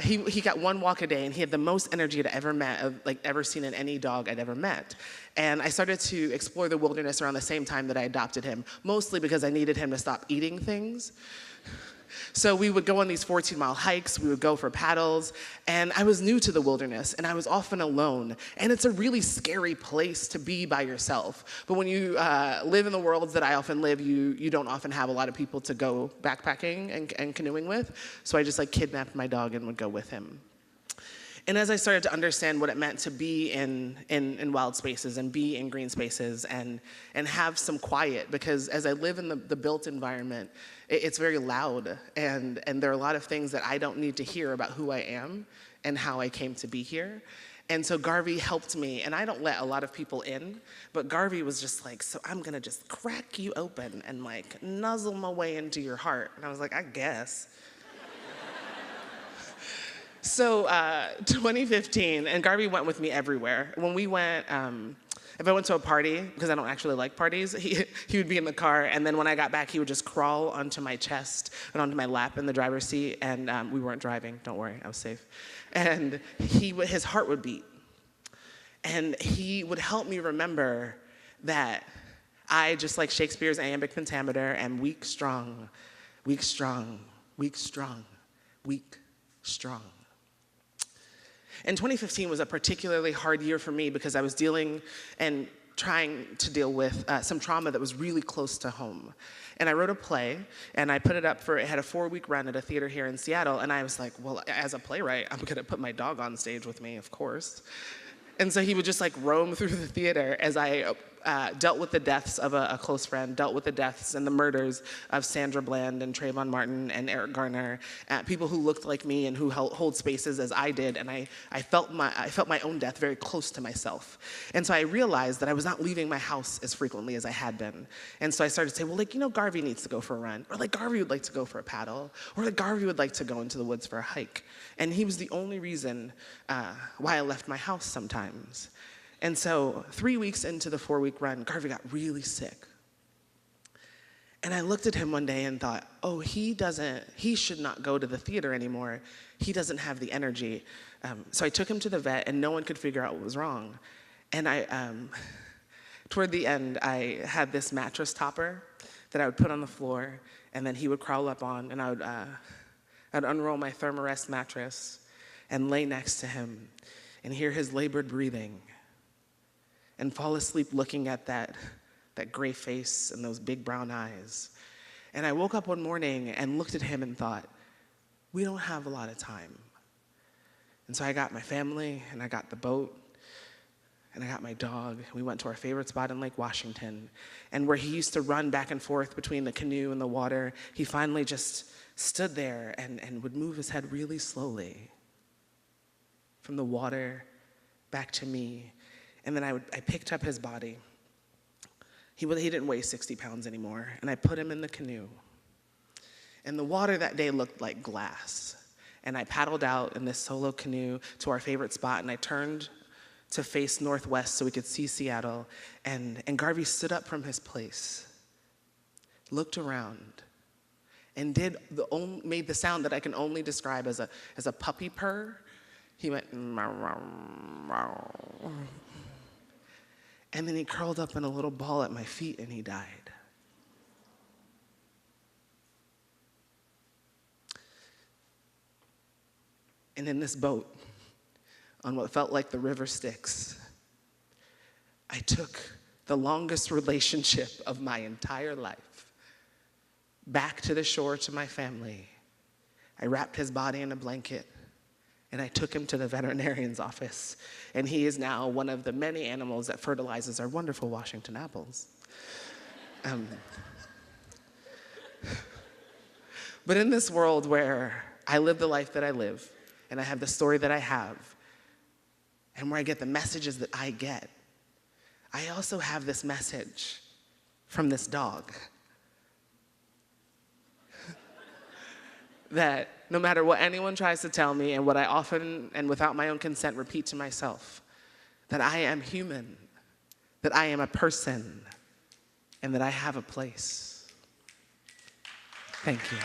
he got one walk a day, and he had the most energy I'd ever seen in any dog I'd ever met. And I started to explore the wilderness around the same time that I adopted him, mostly because I needed him to stop eating things. So we would go on these 14-mile hikes, we would go for paddles, and I was new to the wilderness, and I was often alone. And it's a really scary place to be by yourself. But when you live in the worlds that I often live, you don't often have a lot of people to go backpacking and canoeing with. So I just like kidnapped my dog and would go with him. And as I started to understand what it meant to be in wild spaces and be in green spaces and have some quiet, because as I live in the built environment, it's very loud, and there are a lot of things that I don't need to hear about who I am and how I came to be here. And so Garvey helped me, and I don't let a lot of people in, but Garvey was just like, so I'm gonna just crack you open and like nuzzle my way into your heart. And I was like, I guess. So 2015, and Garvey went with me everywhere. When we went, if I went to a party, because I don't actually like parties, he would be in the car, and then when I got back, he would just crawl onto my chest and onto my lap in the driver's seat, and we weren't driving, don't worry, I was safe. And his heart would beat, and he would help me remember that I, just like Shakespeare's iambic pentameter, am weak, strong, weak, strong, weak, strong, weak, strong. And 2015 was a particularly hard year for me because I was dealing and trying to deal with some trauma that was really close to home. And I wrote a play, and I put it up it had a 4-week run at a theater here in Seattle, and I was like, well, as a playwright, I'm gonna put my dog on stage with me, of course. And so he would just like roam through the theater as I dealt with the deaths of a close friend, dealt with the deaths and the murders of Sandra Bland and Trayvon Martin and Eric Garner, people who looked like me and who hold spaces as I did, and I felt my own death very close to myself. And so I realized that I was not leaving my house as frequently as I had been. And so I started to say, well, like, you know, Garvey needs to go for a run, or like Garvey would like to go for a paddle, or like Garvey would like to go into the woods for a hike. And he was the only reason why I left my house sometimes. And so 3 weeks into the 4-week run, Garvey got really sick. And I looked at him one day and thought, oh, he should not go to the theater anymore. He doesn't have the energy. So I took him to the vet, and no one could figure out what was wrong. And toward the end, I had this mattress topper that I would put on the floor, and then he would crawl up on, and I'd unroll my Thermarest mattress and lay next to him and hear his labored breathing and fall asleep looking at that gray face and those big brown eyes. And I woke up one morning and looked at him and thought, we don't have a lot of time. And so I got my family, and I got the boat, and I got my dog. We went to our favorite spot in Lake Washington. And where he used to run back and forth between the canoe and the water, he finally just stood there and would move his head really slowly from the water back to me. And then I picked up his body. He didn't weigh 60 pounds anymore, and I put him in the canoe. And the water that day looked like glass. And I paddled out in this solo canoe to our favorite spot, and I turned to face northwest so we could see Seattle. And Garvey stood up from his place, looked around, and made the sound that I can only describe as a puppy purr. He went, meow, meow, meow. And then he curled up in a little ball at my feet, and he died. And in this boat, on what felt like the river Styx, I took the longest relationship of my entire life back to the shore to my family. I wrapped his body in a blanket, and I took him to the veterinarian's office, and he is now one of the many animals that fertilizes our wonderful Washington apples. But in this world where I live the life that I live, and I have the story that I have, and where I get the messages that I get, I also have this message from this dog that no matter what anyone tries to tell me, and what I often and without my own consent repeat to myself, that I am human, that I am a person, and that I have a place. Thank you.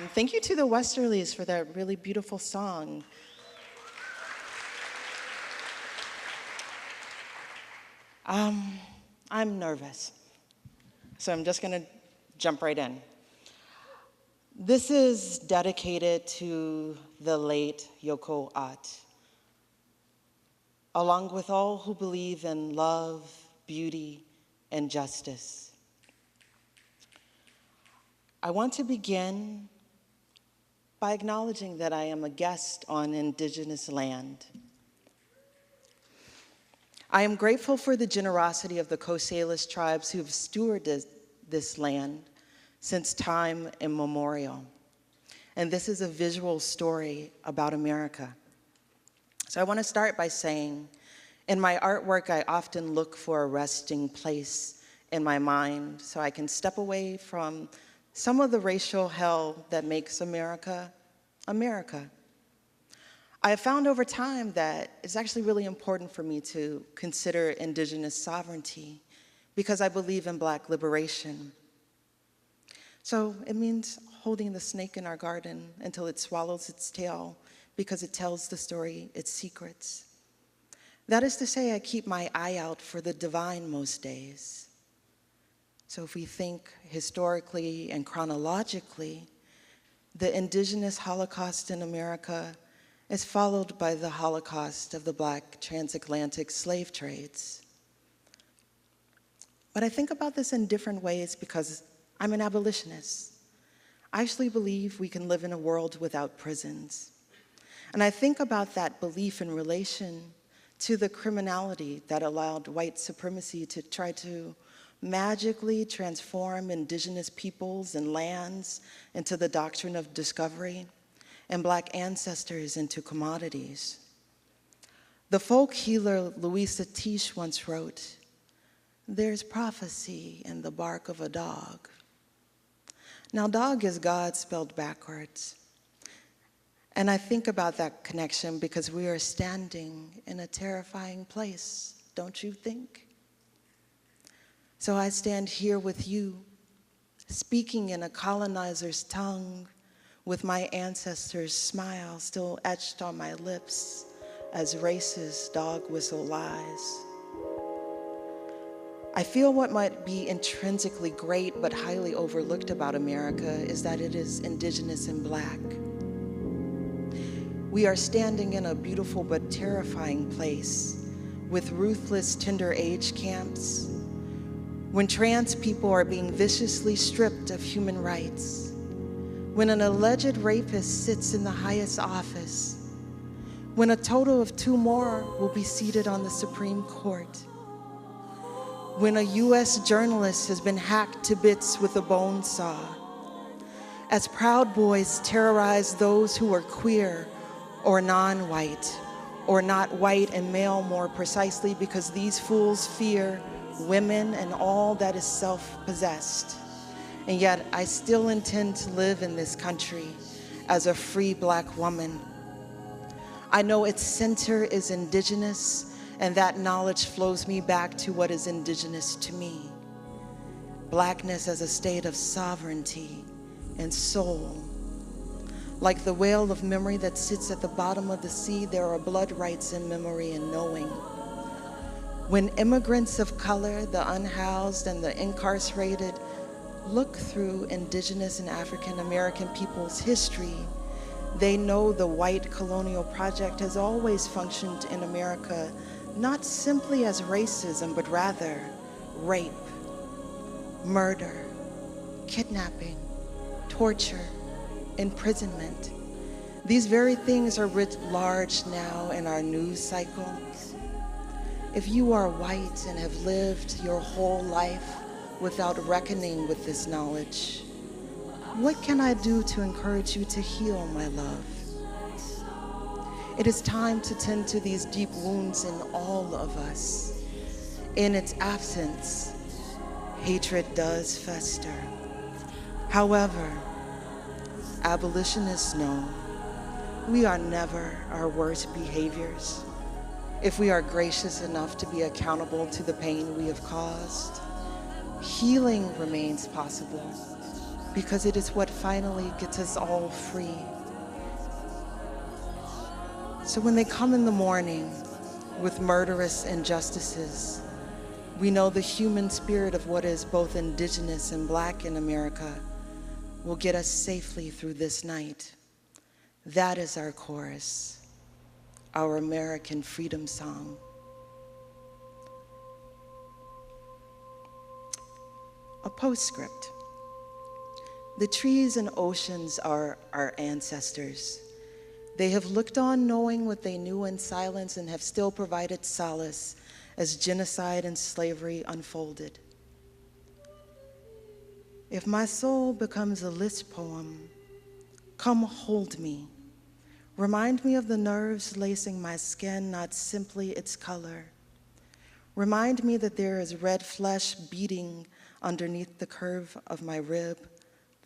Thank you to the Westerlies for that really beautiful song. I'm nervous, so I'm just gonna jump right in. This is dedicated to the late Yoko At, along with all who believe in love, beauty, and justice. I want to begin by acknowledging that I am a guest on Indigenous land. I am grateful for the generosity of the Coast Salish tribes who have stewarded this land since time immemorial. And this is a visual story about America. So I want to start by saying, in my artwork, I often look for a resting place in my mind so I can step away from some of the racial hell that makes America, America. I have found over time that it's actually really important for me to consider Indigenous sovereignty because I believe in Black liberation. So it means holding the snake in our garden until it swallows its tail because it tells the story, its secrets. That is to say, I keep my eye out for the divine most days. So if we think historically and chronologically, the Indigenous Holocaust in America is followed by the Holocaust of the Black transatlantic slave trades. But I think about this in different ways because I'm an abolitionist. I actually believe we can live in a world without prisons. And I think about that belief in relation to the criminality that allowed white supremacy to try to magically transform Indigenous peoples and lands into the doctrine of discovery and Black ancestors into commodities. The folk healer Louisa Tish once wrote, "There's prophecy in the bark of a dog." Now, dog is God spelled backwards. And I think about that connection because we are standing in a terrifying place, don't you think? So I stand here with you, speaking in a colonizer's tongue, with my ancestors' smile still etched on my lips as racist dog whistle lies. I feel what might be intrinsically great but highly overlooked about America is that it is Indigenous and Black. We are standing in a beautiful but terrifying place with ruthless tender age camps, when trans people are being viciously stripped of human rights, when an alleged rapist sits in the highest office, when a total of 2 more will be seated on the Supreme Court, when a US journalist has been hacked to bits with a bone saw, as Proud Boys terrorize those who are queer or non-white, or not white and male more precisely because these fools fear women and all that is self-possessed. And yet I still intend to live in this country as a free Black woman. I know its center is Indigenous, and that knowledge flows me back to what is Indigenous to me. Blackness as a state of sovereignty and soul. Like the whale of memory that sits at the bottom of the sea, there are blood rights in memory and knowing. When immigrants of color, the unhoused and the incarcerated, look through Indigenous and African American people's history, they know the white colonial project has always functioned in America not simply as racism, but rather rape, murder, kidnapping, torture, imprisonment. These very things are writ large now in our news cycle. If you are white and have lived your whole life without reckoning with this knowledge, what can I do to encourage you to heal, my love? It is time to tend to these deep wounds in all of us. In its absence, hatred does fester. However, abolitionists know we are never our worst behaviors if we are gracious enough to be accountable to the pain we have caused. Healing remains possible because it is what finally gets us all free. So when they come in the morning with murderous injustices, we know the human spirit of what is both indigenous and black in America will get us safely through this night. That is our chorus, our American freedom song. A postscript. The trees and oceans are our ancestors. They have looked on knowing what they knew in silence and have still provided solace as genocide and slavery unfolded. If my soul becomes a list poem, come hold me. Remind me of the nerves lacing my skin, not simply its color. Remind me that there is red flesh beating underneath the curve of my rib,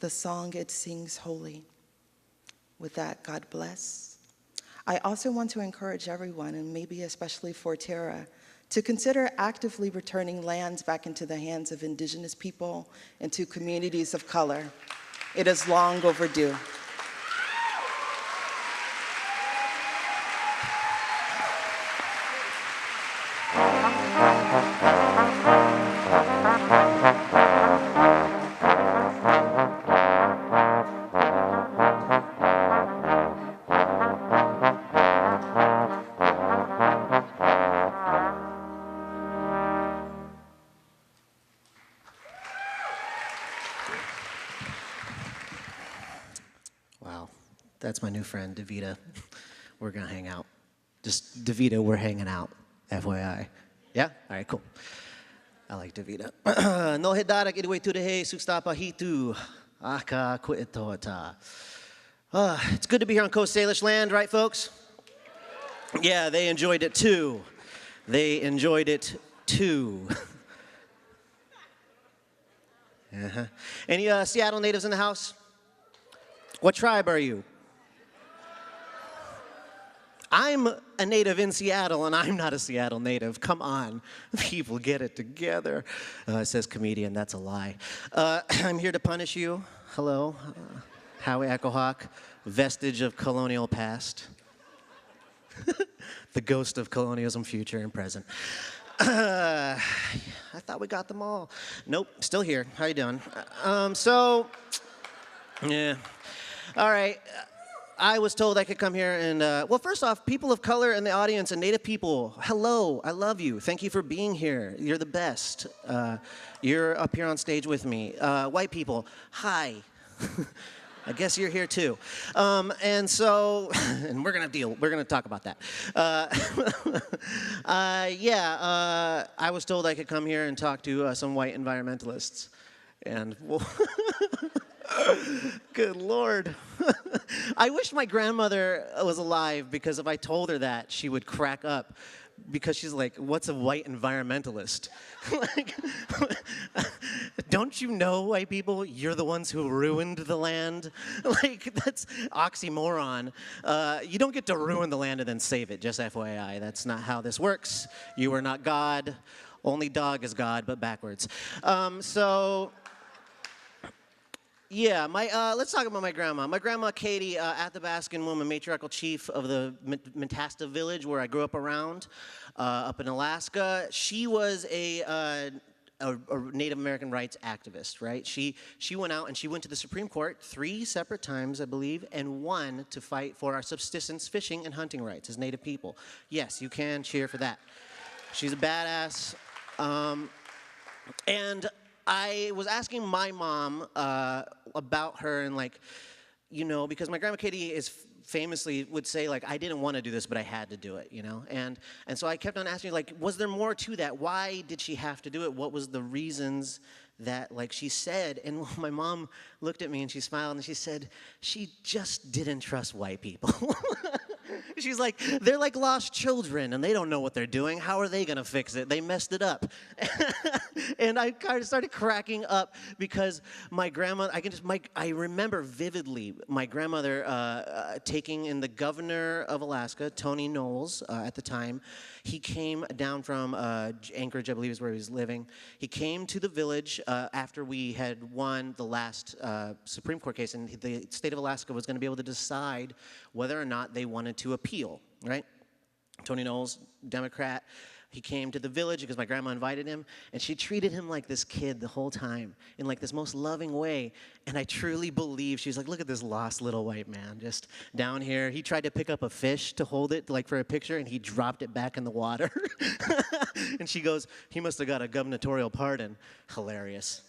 the song it sings holy. With that, God bless. I also want to encourage everyone, and maybe especially Forterra, to consider actively returning lands back into the hands of Indigenous people and to communities of color. It is long overdue. That's my new friend, Davida. We're gonna hang out. Just Davida, we're hanging out, FYI. Yeah? All right, cool. I like Davida. No hidarak idwe tu dehe sukstapa hitu. Aka kuitota. It's good to be here on Coast Salish land, right, folks? Yeah, they enjoyed it too. They enjoyed it too. Uh-huh. Any Seattle natives in the house? What tribe are you? I'm a native in Seattle, and I'm not a Seattle native. Come on, people, get it together. Says comedian, that's a lie. I'm here to punish you. Hello, Howie Echo-Hawk, vestige of colonial past. The ghost of colonialism, future and present. I thought we got them all. Nope, still here. How you doing? Yeah. All right. I was told I could come here and, well, first off, people of color in the audience and Native people, hello, I love you. Thank you for being here. You're the best. You're up here on stage with me. White people, hi. I guess you're here too. And we're gonna talk about that. I was told I could come here and talk to some white environmentalists. And, well, good Lord. I wish my grandmother was alive, because if I told her that, she would crack up, because she's like, what's a white environmentalist? Like, don't you know, white people, you're the ones who ruined the land? Like, that's oxymoron. You don't get to ruin the land and then save it, just FYI. That's not how this works. You are not God. Only dog is God, but backwards. Yeah, let's talk about my grandma. My grandma, Katie, Athabascan woman, matriarchal chief of the Matasta village where I grew up around, up in Alaska. She was a Native American rights activist, right? She went out and she went to the Supreme Court 3 separate times, I believe, and won to fight for our subsistence fishing and hunting rights as Native people. Yes, you can cheer for that. She's a badass. And I was asking my mom about her, and, like, you know, because my grandma Katie famously would say, like, I didn't want to do this, but I had to do it, you know? And so I kept on asking, like, was there more to that? Why did she have to do it? What was the reasons that, like, she said? And my mom looked at me and she smiled and she said, she just didn't trust white people. She's like, they're like lost children, and they don't know what they're doing. How are they going to fix it? They messed it up. And I kind of started cracking up because my grandma, I remember vividly my grandmother taking in the governor of Alaska, Tony Knowles, at the time. He came down from Anchorage, I believe is where he was living. He came to the village after we had won the last Supreme Court case, and the state of Alaska was going to be able to decide whether or not they wanted to appeal, right? Tony Knowles, Democrat. He came to the village because my grandma invited him, and she treated him like this kid the whole time in like this most loving way. And I truly believe she's like, look at this lost little white man just down here. He tried to pick up a fish to hold it like for a picture, and he dropped it back in the water. And she goes, he must have got a gubernatorial pardon. Hilarious.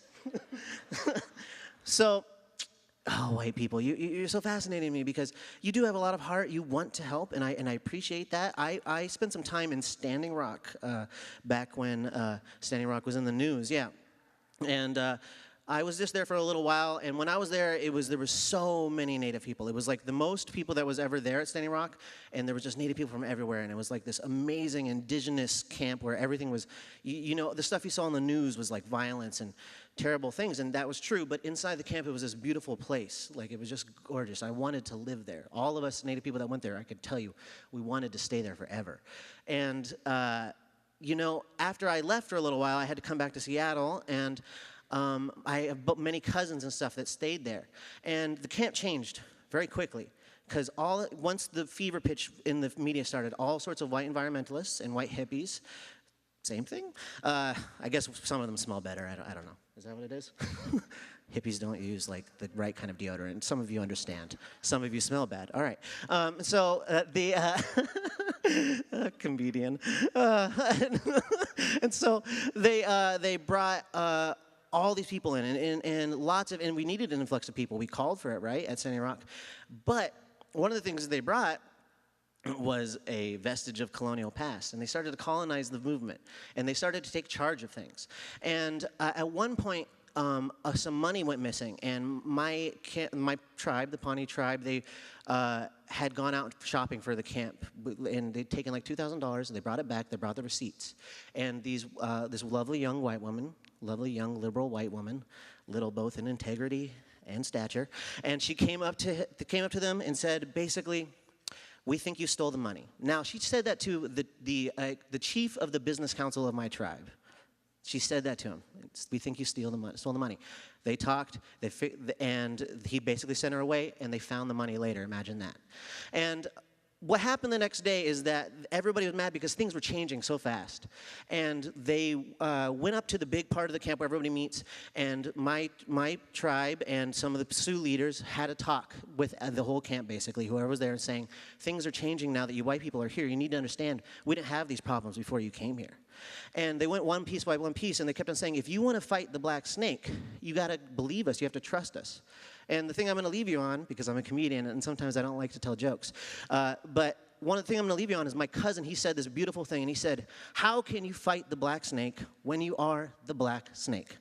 So, oh, white people, you're so fascinating to me because you do have a lot of heart. You want to help, and I appreciate that. I spent some time in Standing Rock back when Standing Rock was in the news, yeah. And I was just there for a little while, and when I was there, there were so many Native people. It was like the most people that was ever there at Standing Rock, and there was just Native people from everywhere, and it was like this amazing indigenous camp where everything was, you know, the stuff you saw on the news was like violence and terrible things, and that was true, but inside the camp, it was this beautiful place. Like, it was just gorgeous. I wanted to live there. All of us Native people that went there, I could tell you, we wanted to stay there forever. And, you know, after I left for a little while, I had to come back to Seattle, and I have many cousins and stuff that stayed there. And the camp changed very quickly, because once the fever pitch in the media started, all sorts of white environmentalists and white hippies, same thing? I guess some of them smell better. I don't know. Is that what it is? Hippies don't use like the right kind of deodorant. Some of you understand. Some of you smell bad. All right. Comedian. And so they brought all these people in, and we needed an influx of people. We called for it, right, at Standing Rock. But one of the things they brought was a vestige of colonial past, and they started to colonize the movement, and they started to take charge of things. And at one point, some money went missing, and my tribe, the Pawnee tribe, they had gone out shopping for the camp, and they'd taken like $2,000, and they brought it back. They brought the receipts, and this lovely young white woman, lovely young liberal white woman, little both in integrity and stature, and she came up to them and said, basically, we think you stole the money. Now, she said that to the chief of the business council of my tribe. She said that to him. We think you stole the money. They talked, and he basically sent her away, and they found the money later. Imagine that. And what happened the next day is that everybody was mad because things were changing so fast. And they went up to the big part of the camp where everybody meets, and my tribe and some of the Sioux leaders had a talk with the whole camp, basically, whoever was there, saying, things are changing now that you white people are here. You need to understand, we didn't have these problems before you came here. And they went one piece by one piece, and they kept on saying, if you want to fight the black snake, you got to believe us, you have to trust us. And the thing I'm going to leave you on, because I'm a comedian and sometimes I don't like to tell jokes, but one of the things I'm going to leave you on is my cousin, he said this beautiful thing, and he said, how can you fight the black snake when you are the black snake?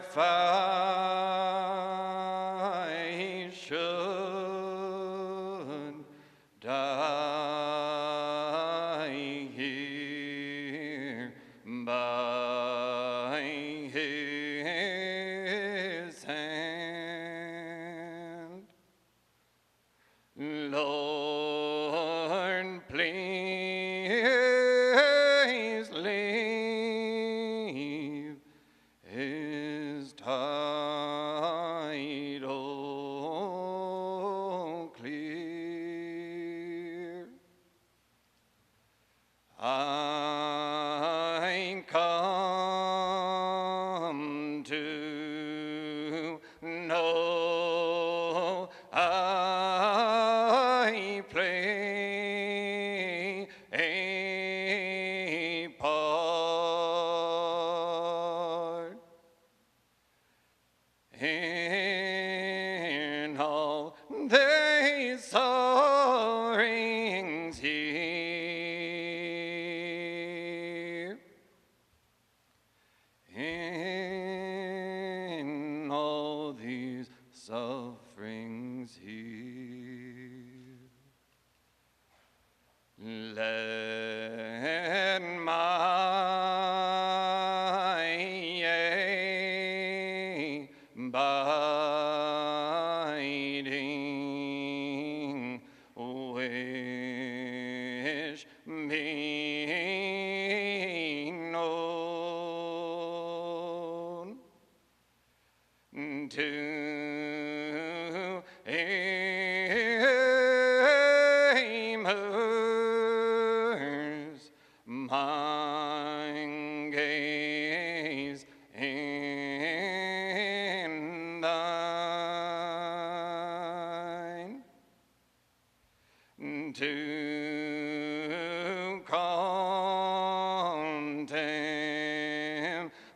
If I should die here by his hand, Lord, please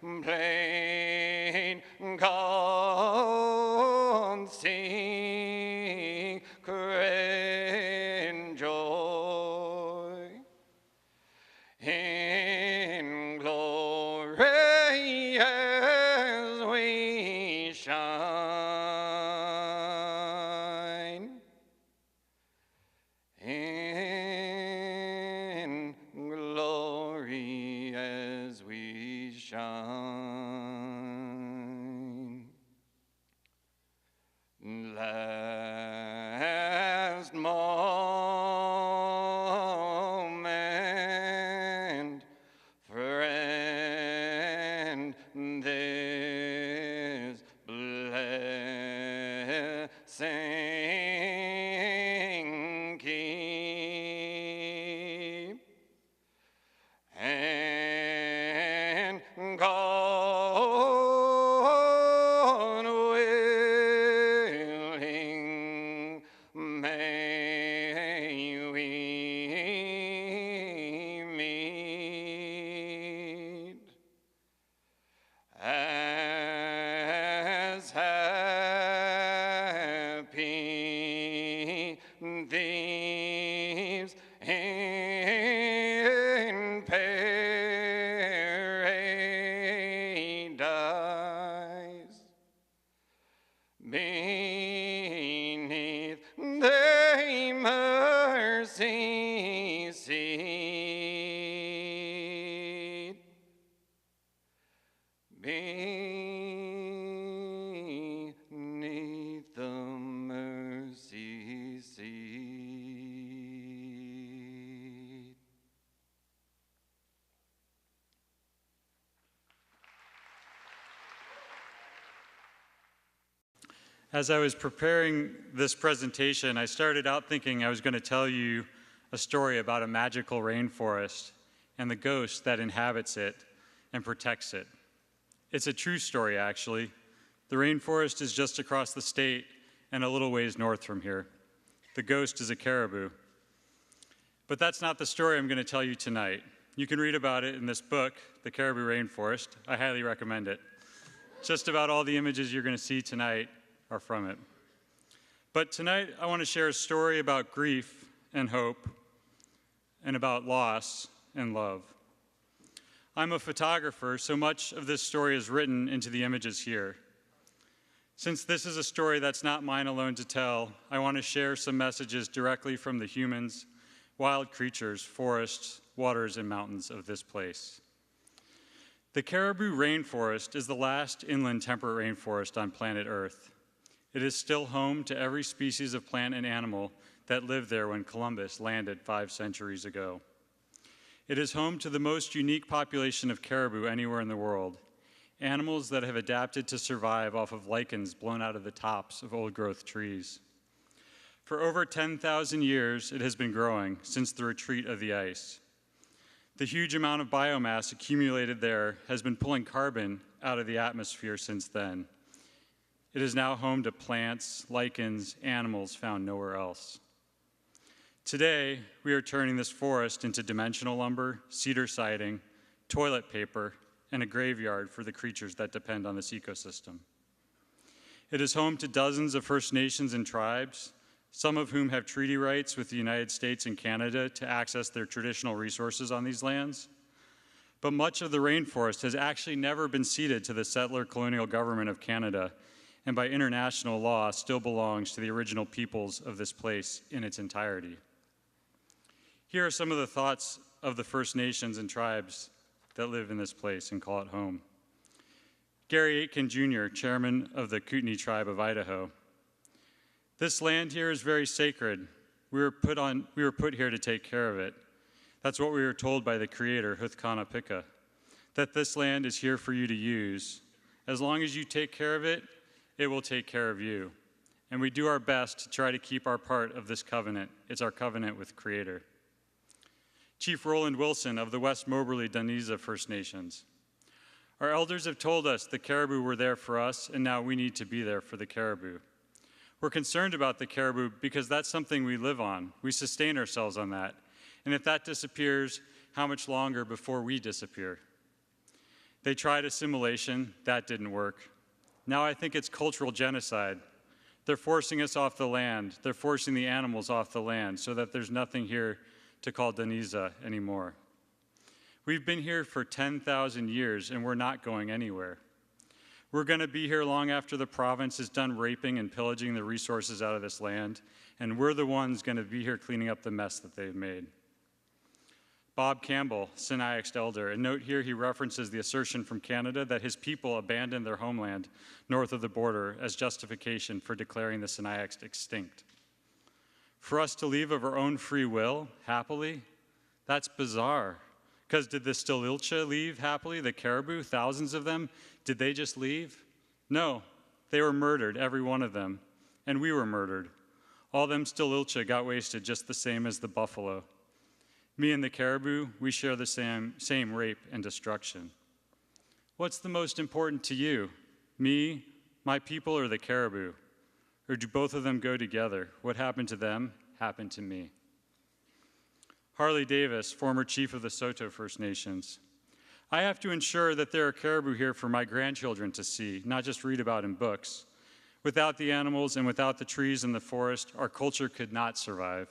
plain God secret joy. In glory as we shine. In glory as we shine. Last moment, friend, this blessing keep, and God willing, may we meet as happy thieves in paradise, beneath thy mercy seat. Beneath the mercy seat. As I was preparing this presentation, I started out thinking I was going to tell you a story about a magical rainforest and the ghost that inhabits it and protects it. It's a true story, actually. The rainforest is just across the state and a little ways north from here. The ghost is a caribou. But that's not the story I'm going to tell you tonight. You can read about it in this book, The Caribou Rainforest. I highly recommend it. Just about all the images you're going to see tonight are from it. But tonight, I want to share a story about grief and hope, and about loss and love. I'm a photographer, so much of this story is written into the images here. Since this is a story that's not mine alone to tell, I want to share some messages directly from the humans, wild creatures, forests, waters, and mountains of this place. The Caribou Rainforest is the last inland temperate rainforest on planet Earth. It is still home to every species of plant and animal that lived there when Columbus landed 5 centuries ago. It is home to the most unique population of caribou anywhere in the world, animals that have adapted to survive off of lichens blown out of the tops of old-growth trees. For over 10,000 years, it has been growing since the retreat of the ice. The huge amount of biomass accumulated there has been pulling carbon out of the atmosphere since then. It is now home to plants, lichens, animals found nowhere else. Today, we are turning this forest into dimensional lumber, cedar siding, toilet paper, and a graveyard for the creatures that depend on this ecosystem. It is home to dozens of First Nations and tribes, some of whom have treaty rights with the United States and Canada to access their traditional resources on these lands. But much of the rainforest has actually never been ceded to the settler colonial government of Canada, and by international law still belongs to the original peoples of this place in its entirety. Here are some of the thoughts of the First Nations and tribes that live in this place and call it home. Gary Aitken Jr., chairman of the Kootenai tribe of Idaho. This land here is very sacred. We were put here to take care of it. That's what we were told by the creator, Huthkana Pika, that this land is here for you to use. As long as you take care of it, it will take care of you. And we do our best to try to keep our part of this covenant. It's our covenant with Creator. Chief Roland Wilson of the West Moberly Dunisa First Nations. Our elders have told us the caribou were there for us, and now we need to be there for the caribou. We're concerned about the caribou because that's something we live on. We sustain ourselves on that. And if that disappears, how much longer before we disappear? They tried assimilation, that didn't work. Now I think it's cultural genocide. They're forcing us off the land. They're forcing the animals off the land so that there's nothing here to call Deniza anymore. We've been here for 10,000 years and we're not going anywhere. We're gonna be here long after the province is done raping and pillaging the resources out of this land, and we're the ones gonna be here cleaning up the mess that they've made. Bob Campbell, Sinixt elder, and note here he references the assertion from Canada that his people abandoned their homeland north of the border as justification for declaring the Sinixt extinct. For us to leave of our own free will, happily, that's bizarre. Because did the Stililcha leave happily, the caribou, thousands of them? Did they just leave? No, they were murdered, every one of them, and we were murdered. All them Stililcha got wasted just the same as the buffalo. Me and the caribou, we share the same rape and destruction. What's the most important to you? Me, my people, or the caribou? Or do both of them go together? What happened to them happened to me. Harley Davis, former chief of the Soto First Nations. I have to ensure that there are caribou here for my grandchildren to see, not just read about in books. Without the animals and without the trees and the forest, our culture could not survive.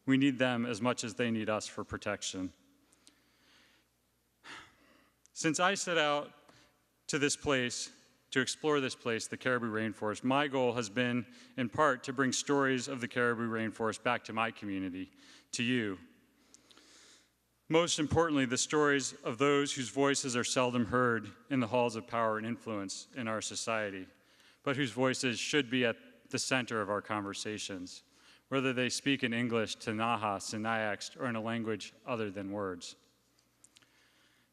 We need them as much as they need us for protection. Since I set out to this place, to explore this place, the caribou rainforest, my goal has been, in part, to bring stories of the caribou rainforest back to my community, to you. Most importantly, the stories of those whose voices are seldom heard in the halls of power and influence in our society, but whose voices should be at the center of our conversations, whether they speak in English, Tanaha, Sinixt, or in a language other than words.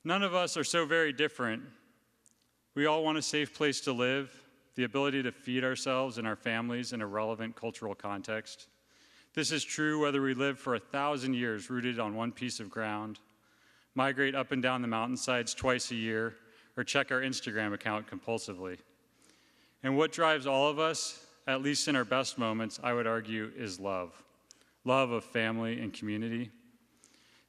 None of us are so very different. We all want a safe place to live, the ability to feed ourselves and our families in a relevant cultural context. This is true whether we live for 1,000 years rooted on one piece of ground, migrate up and down the mountainsides twice a year, or check our Instagram account compulsively. And what drives all of us, at least in our best moments, I would argue, is love. Love of family and community.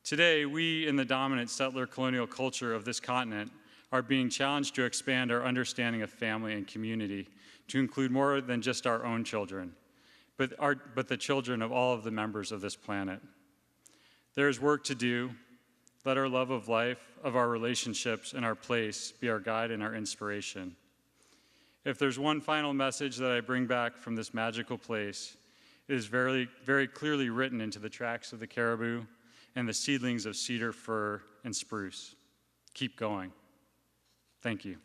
Today, we in the dominant settler colonial culture of this continent are being challenged to expand our understanding of family and community to include more than just our own children, but the children of all of the members of this planet. There is work to do. Let our love of life, of our relationships, and our place be our guide and our inspiration. If there's one final message that I bring back from this magical place, it is very, very clearly written into the tracks of the caribou and the seedlings of cedar, fir, and spruce. Keep going. Thank you.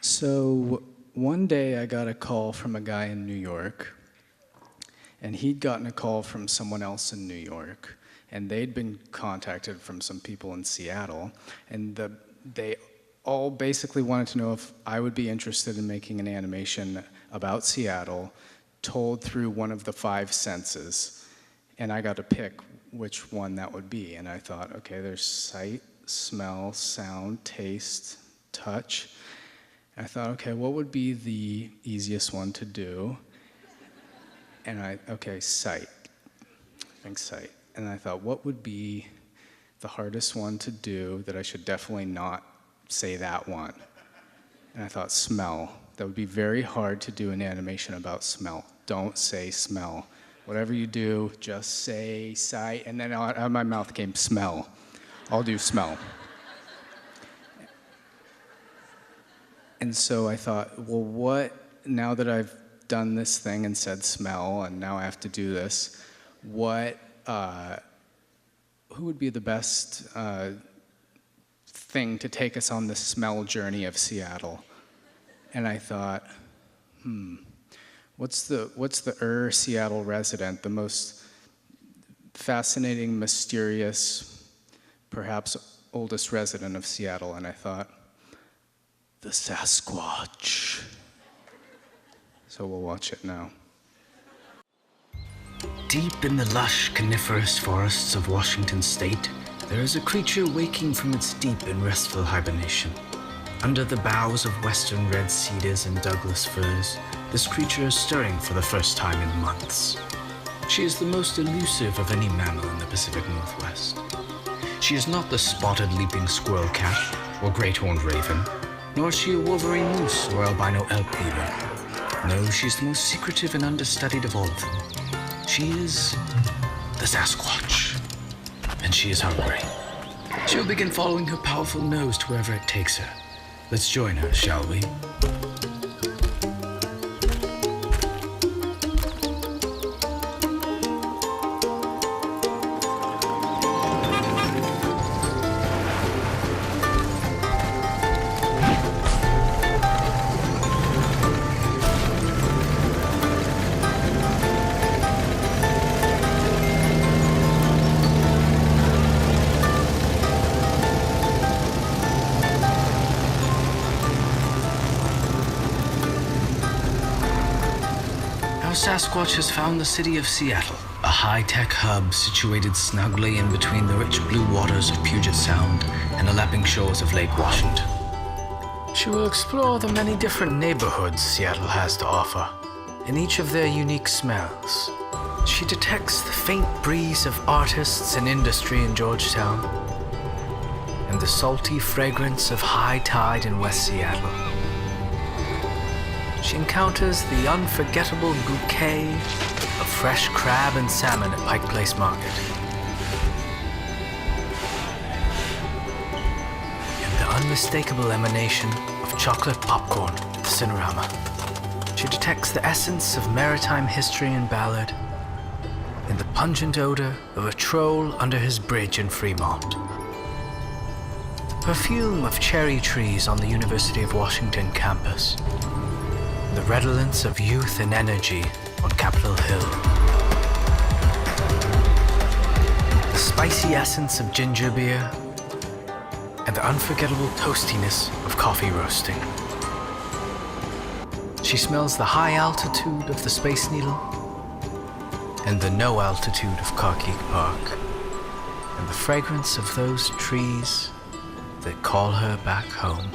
So one day I got a call from a guy in New York, and he'd gotten a call from someone else in New York, and they'd been contacted from some people in Seattle, and they all basically wanted to know if I would be interested in making an animation about Seattle told through one of the 5 senses, and I got to pick which one that would be. And I thought, okay, there's sight, smell, sound, taste, touch. And I thought, okay, what would be the easiest one to do? And okay, sight. I think sight. And I thought, what would be the hardest one to do that I should definitely not say that one? And I thought, smell. That would be very hard to do an animation about smell. Don't say smell. Whatever you do, just say sight. And then out of my mouth came smell. I'll do smell. And so I thought, well, what, now that I've done this thing and said smell, and now I have to do this, what, who would be the best thing to take us on the smell journey of Seattle? And I thought, what's the Seattle resident, the most fascinating, mysterious, perhaps oldest resident of Seattle? And I thought, the Sasquatch. So we'll watch it now. Deep in the lush coniferous forests of Washington state, there is a creature waking from its deep and restful hibernation. Under the boughs of western red cedars and Douglas firs, this creature is stirring for the first time in months. She is the most elusive of any mammal in the Pacific Northwest. She is not the spotted leaping squirrel cat or great horned raven, nor is she a wolverine moose or albino elk beaver. No, she's the most secretive and understudied of all of them. She is the Sasquatch, and she is hungry. She will begin following her powerful nose to wherever it takes her. Let's join her, shall we? Sasquatch has found the city of Seattle, a high-tech hub situated snugly in between the rich blue waters of Puget Sound and the lapping shores of Lake Washington. She will explore the many different neighborhoods Seattle has to offer, and each of their unique smells. She detects the faint breeze of artists and industry in Georgetown, and the salty fragrance of high tide in West Seattle. She encounters the unforgettable bouquet of fresh crab and salmon at Pike Place Market. And the unmistakable emanation of chocolate popcorn at the Cinerama. She detects the essence of maritime history and ballad in the pungent odor of a troll under his bridge in Fremont. The perfume of cherry trees on the University of Washington campus. The redolence of youth and energy on Capitol Hill. The spicy essence of ginger beer and the unforgettable toastiness of coffee roasting. She smells the high altitude of the Space Needle and the no altitude of Carkeek Park and the fragrance of those trees that call her back home.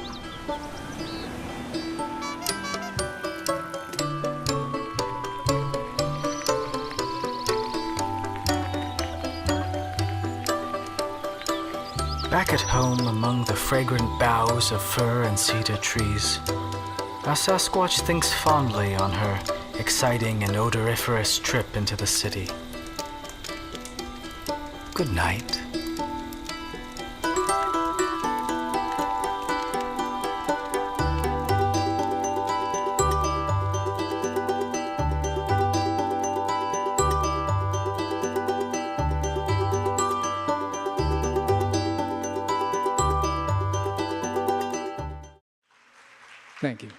Back at home among the fragrant boughs of fir and cedar trees, our Sasquatch thinks fondly on her exciting and odoriferous trip into the city. Good night. Thank you.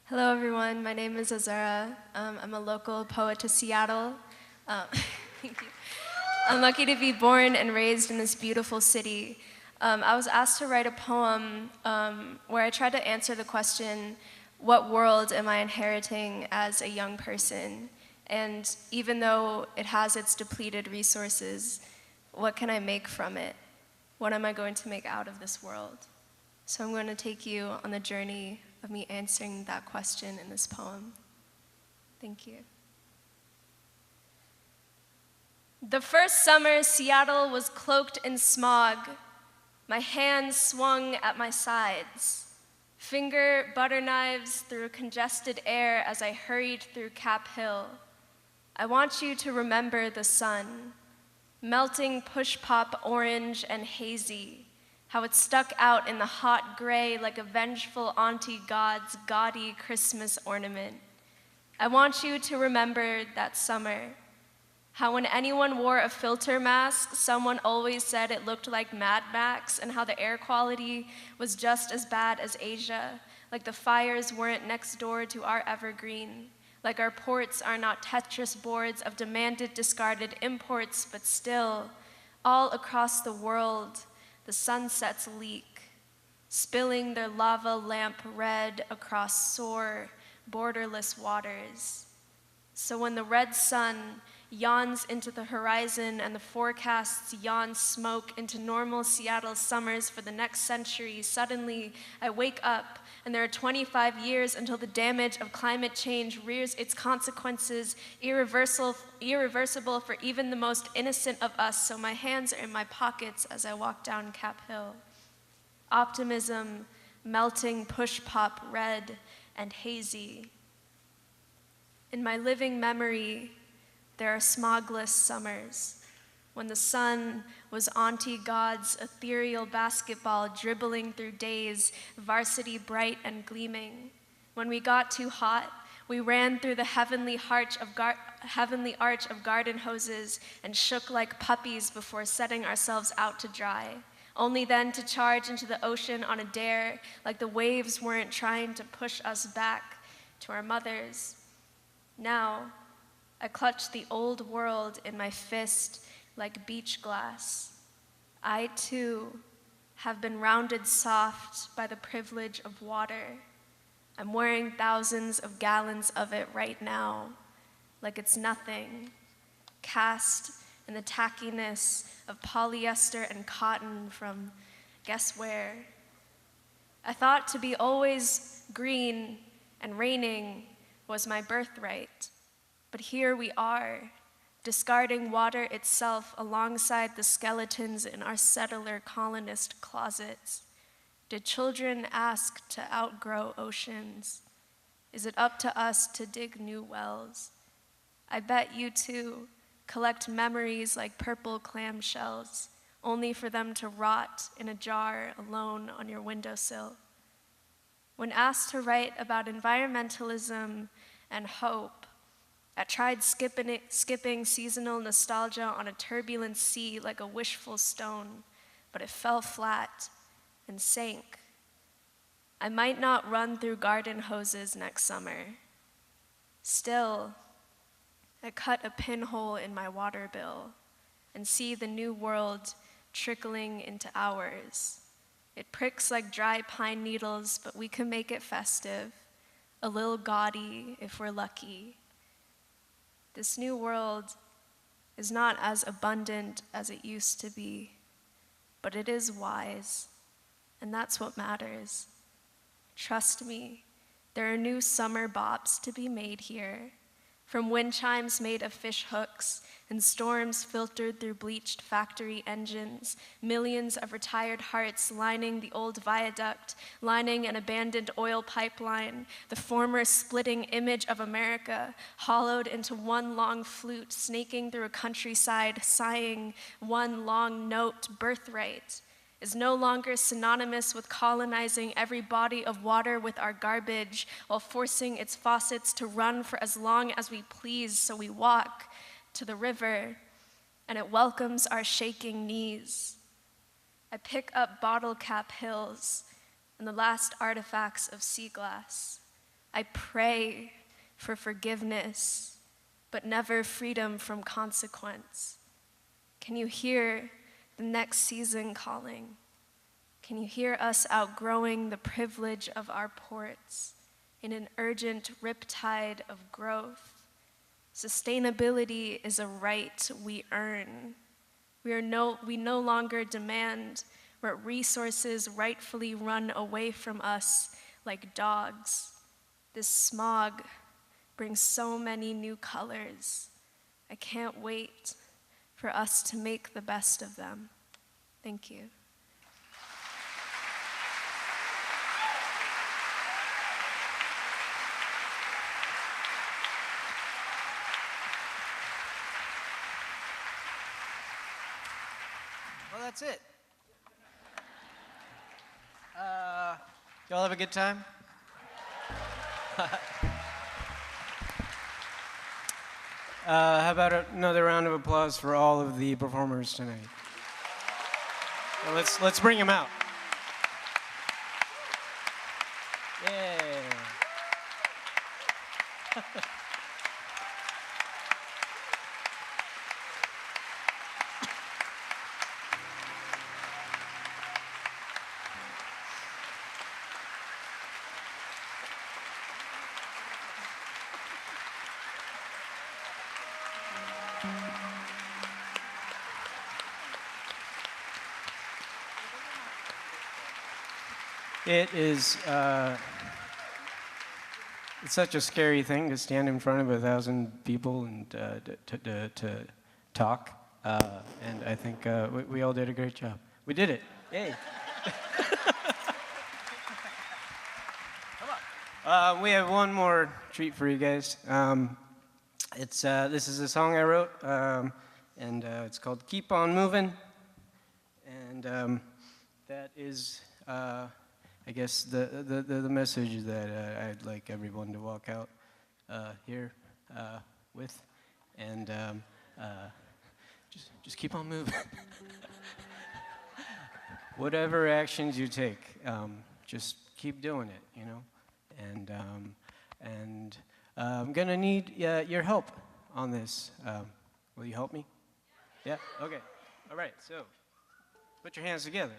Hello, everyone. My name is Azura. I'm a local poet to Seattle. Thank you. I'm lucky to be born and raised in this beautiful city. I was asked to write a poem where I tried to answer the question, what world am I inheriting as a young person? And even though it has its depleted resources, what can I make from it? What am I going to make out of this world? So I'm going to take you on the journey of me answering that question in this poem. Thank you. The first summer, Seattle was cloaked in smog. My hands swung at my sides. Finger butter knives through congested air as I hurried through Cap Hill. I want you to remember the sun. melting push-pop orange and hazy, how it stuck out in the hot gray like a vengeful auntie god's gaudy Christmas ornament. I want you to remember that summer, how when anyone wore a filter mask, someone always said it looked like Mad Max, and how the air quality was just as bad as Asia, like the fires weren't next door to our evergreen, like our ports are not Tetris boards of demanded discarded imports, but still, all across the world, the sunsets leak, spilling their lava lamp red across sore, borderless waters. So when the red sun yawns into the horizon and the forecasts yawn smoke into normal Seattle summers for the next century, suddenly I wake up and there are 25 years until the damage of climate change rears its consequences, irreversible for even the most innocent of us, so my hands are in my pockets as I walk down Cap Hill. Optimism, melting push-pop red and hazy. In my living memory, there are smogless summers, when the sun was Auntie God's ethereal basketball dribbling through days, varsity bright and gleaming. When we got too hot, we ran through the heavenly arch of garden hoses and shook like puppies before setting ourselves out to dry, only then to charge into the ocean on a dare like the waves weren't trying to push us back to our mothers. Now, I clutch the old world in my fist like beach glass. I, too, have been rounded soft by the privilege of water. I'm wearing thousands of gallons of it right now, like it's nothing, cast in the tackiness of polyester and cotton from guess where. I thought to be always green and raining was my birthright, but here we are, discarding water itself alongside the skeletons in our settler colonist closets. Did children ask to outgrow oceans? Is it up to us to dig new wells? I bet you too collect memories like purple clamshells, only for them to rot in a jar alone on your windowsill. When asked to write about environmentalism and hope, I tried skipping seasonal nostalgia on a turbulent sea like a wishful stone, but it fell flat and sank. I might not run through garden hoses next summer. Still, I cut a pinhole in my water bill and see the new world trickling into ours. It pricks like dry pine needles, but we can make it festive, a little gaudy if we're lucky. This new world is not as abundant as it used to be, but it is wise, and that's what matters. Trust me, there are new summer bops to be made here, from wind chimes made of fish hooks and storms filtered through bleached factory engines, millions of retired hearts lining the old viaduct, lining an abandoned oil pipeline, the former splitting image of America, hollowed into one long flute, snaking through a countryside, sighing one long note, birthright, is no longer synonymous with colonizing every body of water with our garbage while forcing its faucets to run for as long as we please, so we walk to the river, and it welcomes our shaking knees. I pick up bottle cap hills and the last artifacts of sea glass. I pray for forgiveness, but never freedom from consequence. Can you hear the next season calling? Can you hear us outgrowing the privilege of our ports in an urgent riptide of growth? Sustainability is a right we earn. We no longer demand where resources rightfully run away from us like dogs. This smog brings so many new colors. I can't wait for us to make the best of them. Thank you. that's it. Y'all have a good time? How about another round of applause for all of the performers tonight? Well, let's bring them out. Yeah. It is it's such a scary thing to stand in front of 1,000 people and to talk. And I think we all did a great job. We did it. Yay. We have one more treat for you guys. This is a song I wrote, and it's called "Keep On Moving," and that is, I guess, the message that I'd like everyone to walk out here with, and just keep on moving. Whatever actions you take, just keep doing it, you know. And I'm gonna need your help on this. Will you help me? Yeah? Okay. All right, so put your hands together.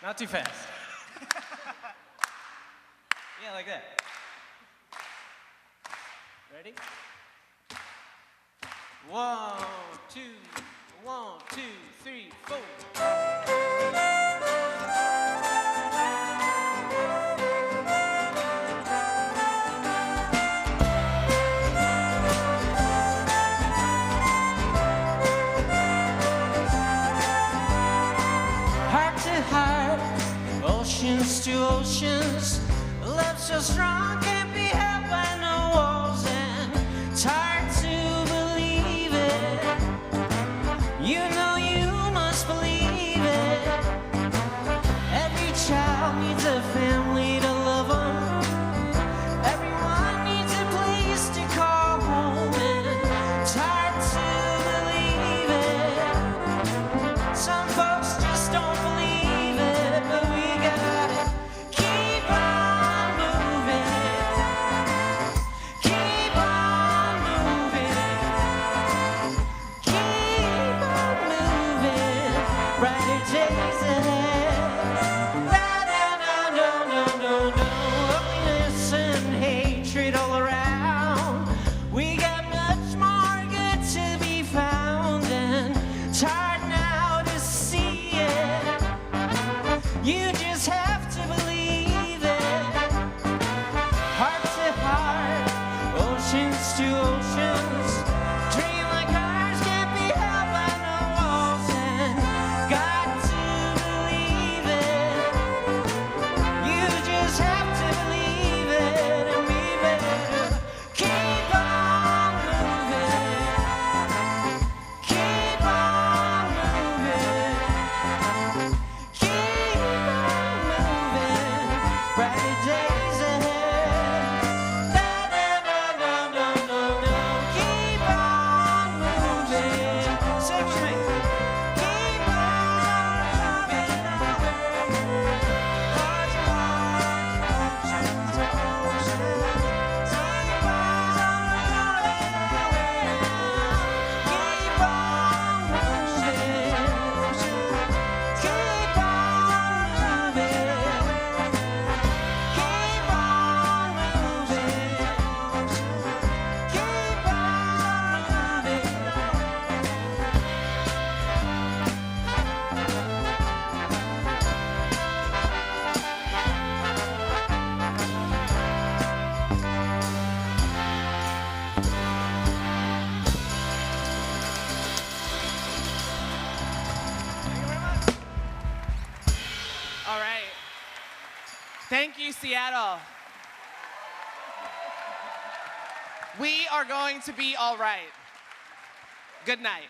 Not too fast. Yeah, like that. Ready? 1, 2, 1, 2, 3, 4. Heart to heart, oceans to oceans, love so strong can't be held by no walls, and it's hard to believe it. You know you must believe it. Every child needs a family to love them. Everyone needs a place to call home, and it's hard to believe it. Some folks just don't believe it, but we gotta keep on moving. Keep on moving. Keep on moving. Brighter days ahead. No. Ugliness and hatred all around. We got much more good to be found, and it's hard now to see it. You just have to believe it. Heart to heart, oceans to oceans. Dream like ours can't be held by no walls, and got to believe it. You just have to believe it, and we better keep on moving. Keep on moving. Keep on moving. Brighter days ahead. No. Keep on moving. Sing with me. Keep on moving. Heart to heart, oceans to oceans. Keep on moving. Keep on moving. Keep on moving. Keep on moving. Keep on All right. Thank you, Seattle. We are going to be all right. Good night.